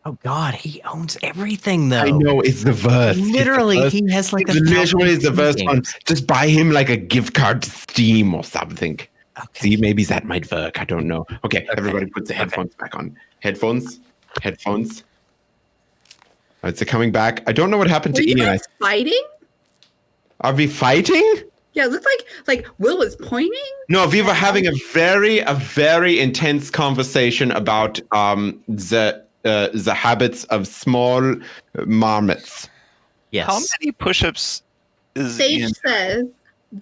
Oh God, he owns everything though. I know, it's the verse. Literally, It's the he has like verse. a Literally the verse thousand one. games. Just buy him like a gift card to Steam or something. Okay. See, maybe that might work. I don't know. Okay, everybody put the headphones back on. Headphones. All right, so coming back. I don't know what happened Were to you Ian. guys fighting? Are we fighting? Yeah, it looked like Will was pointing. No, we were having a very intense conversation about the habits of small marmots. Yes. How many push-ups is Sage Ian? says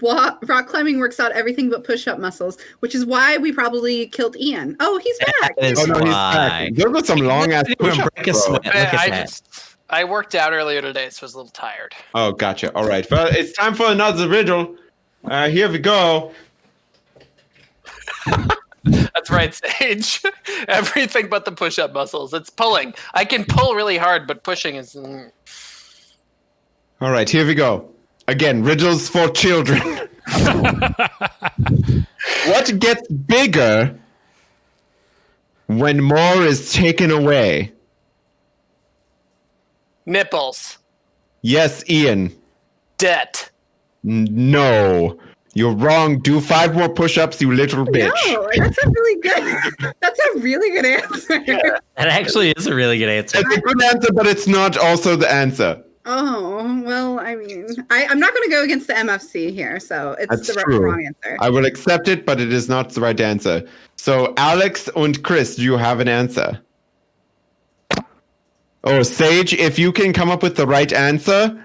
rock climbing works out everything but push-up muscles, which is why we probably killed Ian. Oh, he's back. That is Oh no, he's why. back. There was some long ass Didn't even push-ups, break a bro. sweat. Look at that. I worked out earlier today, so I was a little tired. Oh, gotcha. All right. Well, it's time for another riddle. Here we go. That's right, Sage. Everything but the push-up muscles. It's pulling. I can pull really hard, but pushing is. All right, here we go. Again, riddles for children. What gets bigger when more is taken away? Nipples. Yes, Ian. Debt. No. You're wrong. Do 5 more push-ups, you little bitch. No, that's a really good. That's a really good answer. That actually is a really good answer. It's a good answer, but it's not also the answer. Oh well, I mean, I'm not going to go against the MFC here, so it's That's the true. wrong answer. I will accept it, but it is not the right answer. So, Alex and Chris, do you have an answer? Oh, Sage, if you can come up with the right answer,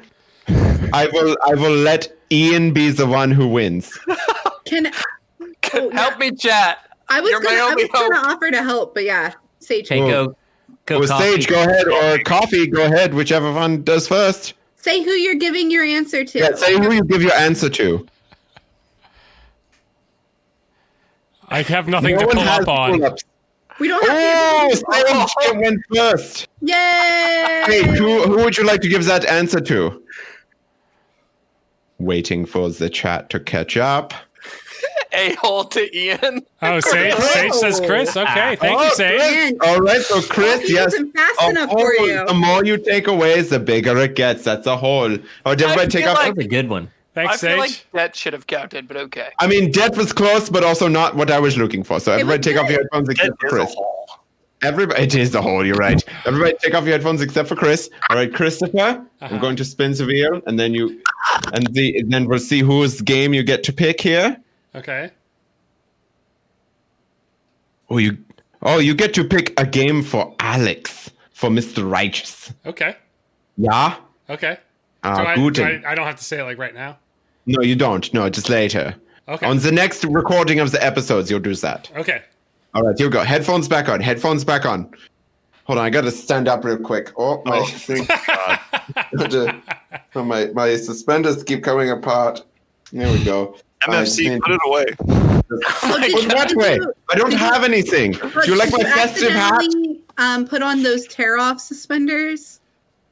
I will let Ian be the one who wins. Help me, chat. I was You're my going only to offer to help, but yeah, Sage. Okay, go Well, Coffee. Sage, go ahead, or Coffee, go ahead, whichever one does first. Say who you're giving your answer to. Yeah, say who you give your answer to. I have nothing No to one pull has up on. pull-ups. We don't have Oh, Sage went first. Yay! Hey, who would you like to give that answer to? Waiting for the chat to catch up. A-hole to Ian. Oh, Sage says Chris. Okay, thank you, Sage. Man, All right, so Chris, Coffee yes. wasn't fast a enough hole, for you. The more you take away, the bigger it gets. That's a hole. Oh, did everybody take feel off? like- That's a good one. Thanks, I feel Sage. like that should have counted, but okay. I mean, debt was close, but also not what I was looking for. So everybody was take off good. your headphones except for Chris. Everybody, it is the hole. You're right. Everybody, take off your headphones except for Chris. All right, Christopher, I'm going to spin the wheel, and then then we'll see whose game you get to pick here. Okay. You get to pick a game for Alex, for Mr. Righteous. Okay. Yeah. Okay. Good. I don't have to say it like right now. No, you don't. No, just later. Okay. On the next recording of the episodes, you'll do that. Okay. All right, here we go. Headphones back on. Headphones back on. Hold on, I gotta stand up real quick. Oh, my thing. My suspenders keep coming apart. There we go. MFC, put it away. Put that way. I don't have anything. Do you like my festive hat? Put on those tear-off suspenders.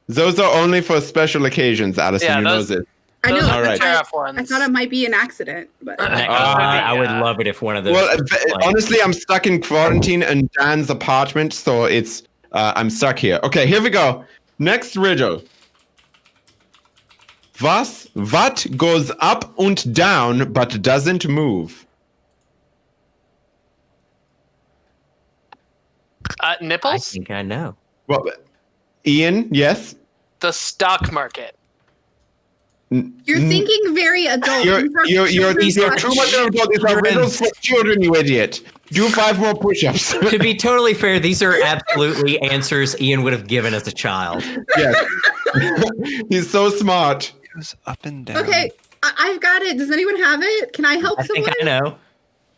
Those are only for special occasions, Allison. Yeah, you know those- this. I know. Those are the I tear-off thought- ones. I thought it might be an accident, but I would love it if one of those. Well, was like- honestly, I'm stuck in quarantine in Dan's apartment, so it's I'm stuck here. Okay, here we go. Next riddle. What goes up and down but doesn't move? I Nipples? think I know. Well, Ian, yes. The stock market. you're thinking very adult. You're These are children's too much of a- these are riddles for children, you idiot. Do 5 more push-ups. To be totally fair, these are absolutely answers Ian would have given as a child. Yes. He's so smart. It goes up and down. Okay, I've got it. Does anyone have it? Can I help I someone? think I know.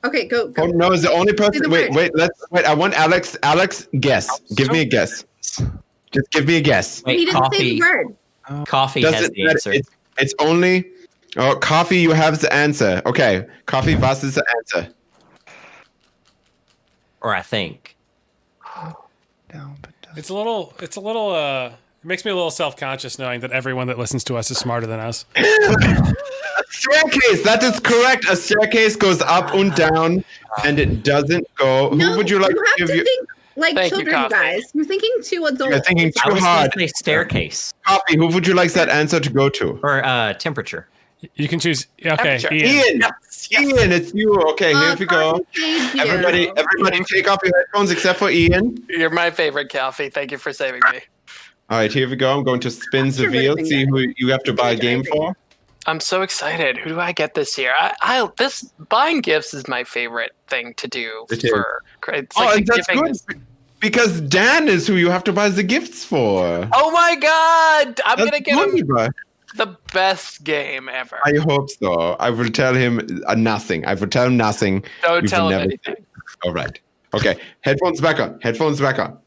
Okay, go. Oh no, is the only person. the Wait, word. wait. I want Alex. Alex, guess. Give me a guess. Just give me a guess. He Wait, didn't say coffee. the word. Coffee has Doesn't the matter. answer. It's only. Oh, Coffee, you have the answer. Okay, Coffee, was is the answer? Or I think. Down, but down. It's a little it makes me a little self-conscious knowing that everyone that listens to us is smarter than us. Staircase. That is correct. A staircase goes up and down, and it doesn't go. No, Who would you like you to have give to you? think like Thank you, children, Coffee. guys. You're thinking too adult. You're thinking I too was hard. going to say staircase Coffee. Who would you like that answer to go to? or temperature. You can choose. Okay, Temperature. Ian. Ian. Yes, yes. Ian, it's you. Okay, here we go. Coffee saved you. Everybody, take off your headphones except for Ian. You're my favorite, Calfee. Thank you for saving me. All right, here we go. I'm going to spin the You're wheel, raising see it. who you have to buy a game for. I'm so excited. Who do I get this year? This buying gifts is my favorite thing to do It is. for. It's Oh, like and that's giving good this- because Dan is who you have to buy the gifts for. Oh my god! I'm That's gonna give him good. the best game ever. I hope so. I will tell him nothing. I will tell him nothing. Don't You tell will him never- anything. All right. Okay. Headphones back on. Headphones back on.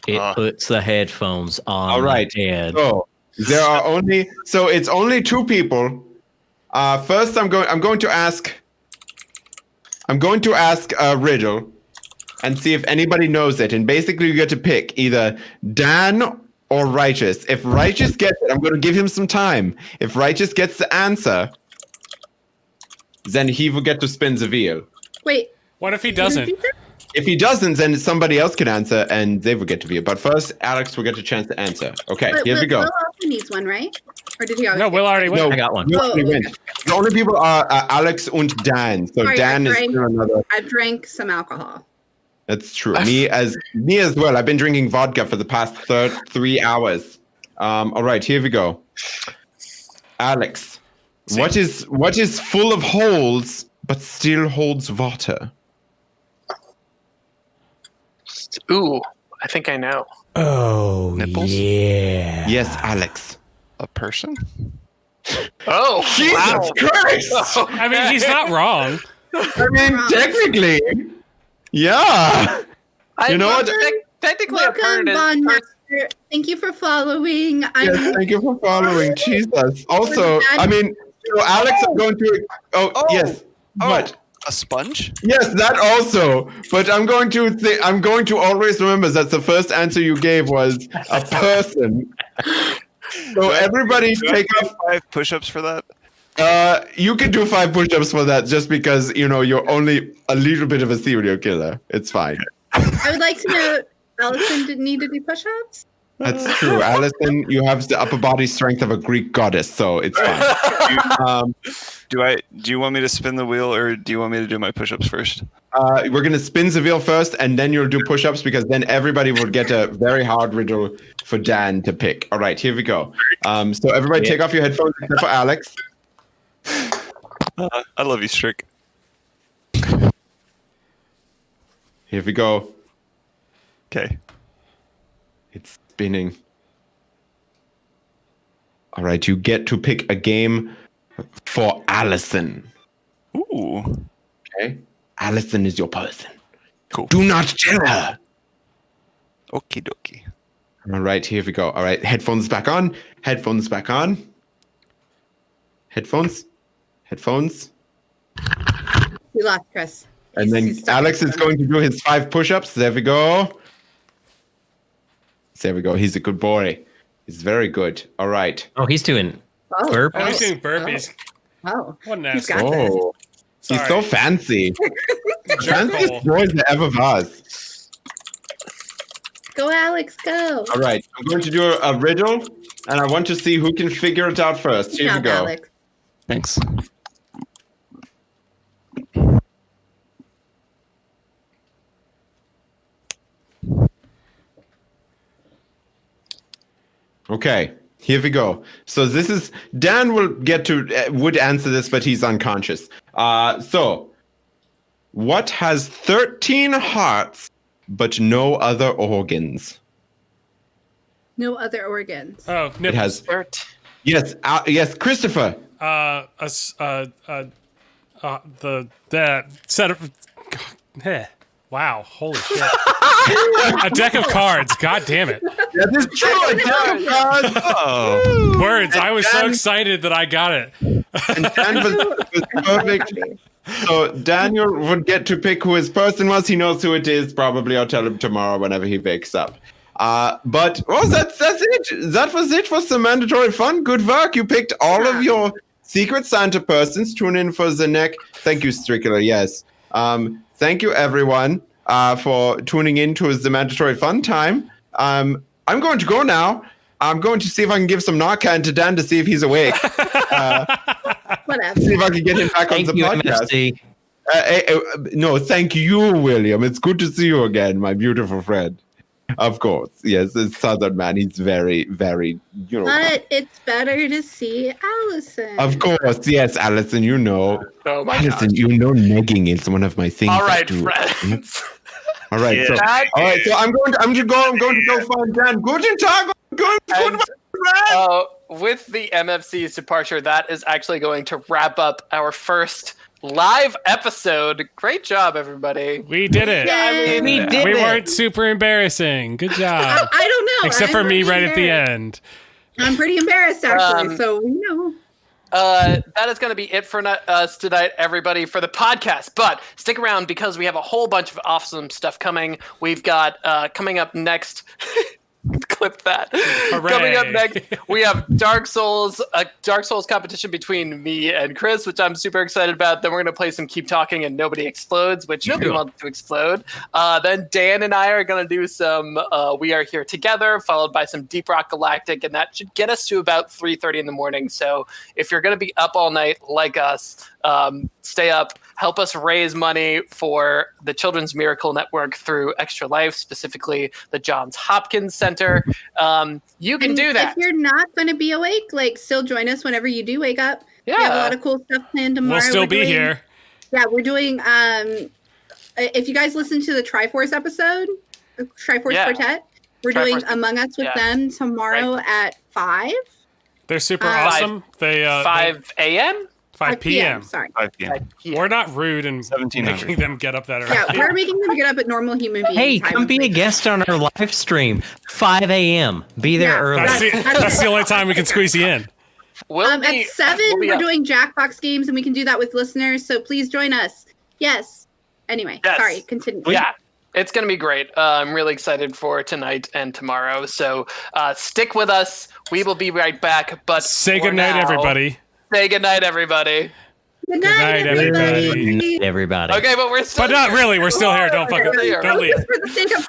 It puts the headphones on. All right. My head. So there are only. So it's only 2 people. First, I'm going to ask. I'm going to ask a riddle. and see if anybody knows it. And basically, you get to pick either Dan or Righteous. If Righteous gets it, I'm going to give him some time. If Righteous gets the answer, then he will get to spin the wheel. Wait. What if he doesn't? If he doesn't, then somebody else can answer, and they will get to wheel. But first, Alex will get a chance to answer. Okay, here we go. Will also needs one, right? Or did he already? No, Will already went. No, I got one. you already went. The only people are Alex and Dan. So Sorry, Dan is still another. I've drank some alcohol. That's true. Me as well. I've been drinking vodka for the past 3 hours. All right, here we go. Alex, what is full of holes but still holds water? Ooh, I think I know. Oh, Nipples? yeah. Yes, Alex. A person? Oh, wow. Christ! I mean, he's not wrong. I mean, technically, yeah. You know what? Technically, a Welcome, bird is. Bond Master. Thank you for following. Yes, thank you for following. Jesus. Also, I mean, so Alex, I'm going to. Oh, yes. What? A sponge? Yes, that also. But I'm going to always remember that the first answer you gave was a person. So everybody take off. 5 push-ups for that? You can do 5 push-ups for that just because, you're only a little bit of a serial killer. It's fine. I would like to know, Allison didn't need to do push-ups. That's true. Allison, you have the upper body strength of a Greek goddess, so it's fine. Do you want me to spin the wheel, or do you want me to do my push-ups first? We're going to spin the wheel first, and then you'll do push-ups, because then everybody will get a very hard riddle for Dan to pick. All right, here we go. So everybody take off your headphones except for Alex. I love you, Strick. Here we go. Okay. It's spinning. All right, you get to pick a game for Allison. Ooh. Okay? Allison is your person. Cool. Do not tell her. Okie dokie. All right, here we go. All right, headphones back on. Headphones back on. Headphones. Headphones. We lost Chris. And then He's stuck Alex in is going to do his 5 push-ups. There we go. There we go. He's a good boy. He's very good. All right. Oh, he's doing Oh. burpees. Oh, he's doing burpees. Oh, What an he's asshole. got this. Oh, he's Sorry. so fancy. Fanciest Jerk boy that ever was. Go, Alex, go. All right. I'm going to do a riddle, and I want to see who can figure it out first. Good Here we job, go. Alex. Thanks. Okay, here we go. So this is Dan would answer this, but he's unconscious. So what has 13 hearts but no other organs? No other organs. Oh, It nipples. has Dirt. yes, Christopher. The set of. Wow, holy shit. A deck of cards. God damn it. That is true. A deck of cards. Oh. Words. I was so Dan- excited that I got it. And Dan was perfect. So Daniel would get to pick who his person was. He knows who it is. Probably I'll tell him tomorrow whenever he wakes up. But that's it. That was it for some mandatory fun. Good work. You picked all of your Secret Santa persons. Tune in for the next. Thank you, Strickler. Yes. Thank you, everyone, for tuning in to the mandatory fun time. I'm going to go now. I'm going to see if I can give some Narcan to Dan to see if he's awake. Whatever. See if I can get him back on Thank the you, podcast. MFC. No, thank you, William. It's good to see you again, my beautiful friend. Of course, yes, it's Southern man. He's very, very, But it's better to see Allison. Of course, yes, Allison. Oh my Allison, god. negging is one of my things. All I right, do. friends. All right, Yeah. so I'm going to go find Dan. Guten Tag. With the MFC's departure, that is actually going to wrap up our first live episode. Great job, everybody. We did it. Yay. We did We it. weren't super embarrassing. Good job. I don't know. Except for I'm me pretty right at the embarrassed. end. I'm pretty embarrassed, actually. So, that is going to be it for us tonight, everybody, for the podcast. But stick around because we have a whole bunch of awesome stuff coming. We've got coming up next. Clip that. Hooray. Coming up next, we have Dark Souls, a Dark Souls competition between me and Chris, which I'm super excited about. Then we're going to play some Keep Talking and Nobody Explodes, which nobody wants to explode. Then Dan and I are going to do some We Are Here Together, followed by some Deep Rock Galactic, and that should get us to about 3:30 in the morning. So if you're going to be up all night like us, stay up. Help us raise money for the Children's Miracle Network through Extra Life, specifically the Johns Hopkins Center. You can do that. If you're not going to be awake, still join us whenever you do wake up. Yeah. We have a lot of cool stuff planned tomorrow. We'll still be here. Yeah, we're doing. If you guys listen to the Triforce episode, Triforce Quartet, we're doing Among Us with them tomorrow at 5. They're super awesome. 5 a.m. 5 p.m. Sorry. 5 p.m. We're not rude and making them get up that early. Yeah, we're making them get up at normal human beings. Hey, come be a guest on our live stream. 5 a.m. Be there early. That's the only time we can squeeze you in. At 7, we're doing Jackbox games, and we can do that with listeners. So please join us. Yes. Anyway, sorry. Continue. Yeah. It's going to be great. I'm really excited for tonight and tomorrow. So stick with us. We will be right back. But say goodnight, everybody. Say goodnight, everybody. Good night, everybody. Everybody. Okay, but we're still But not really. We're still here. Don't leave. For the sake of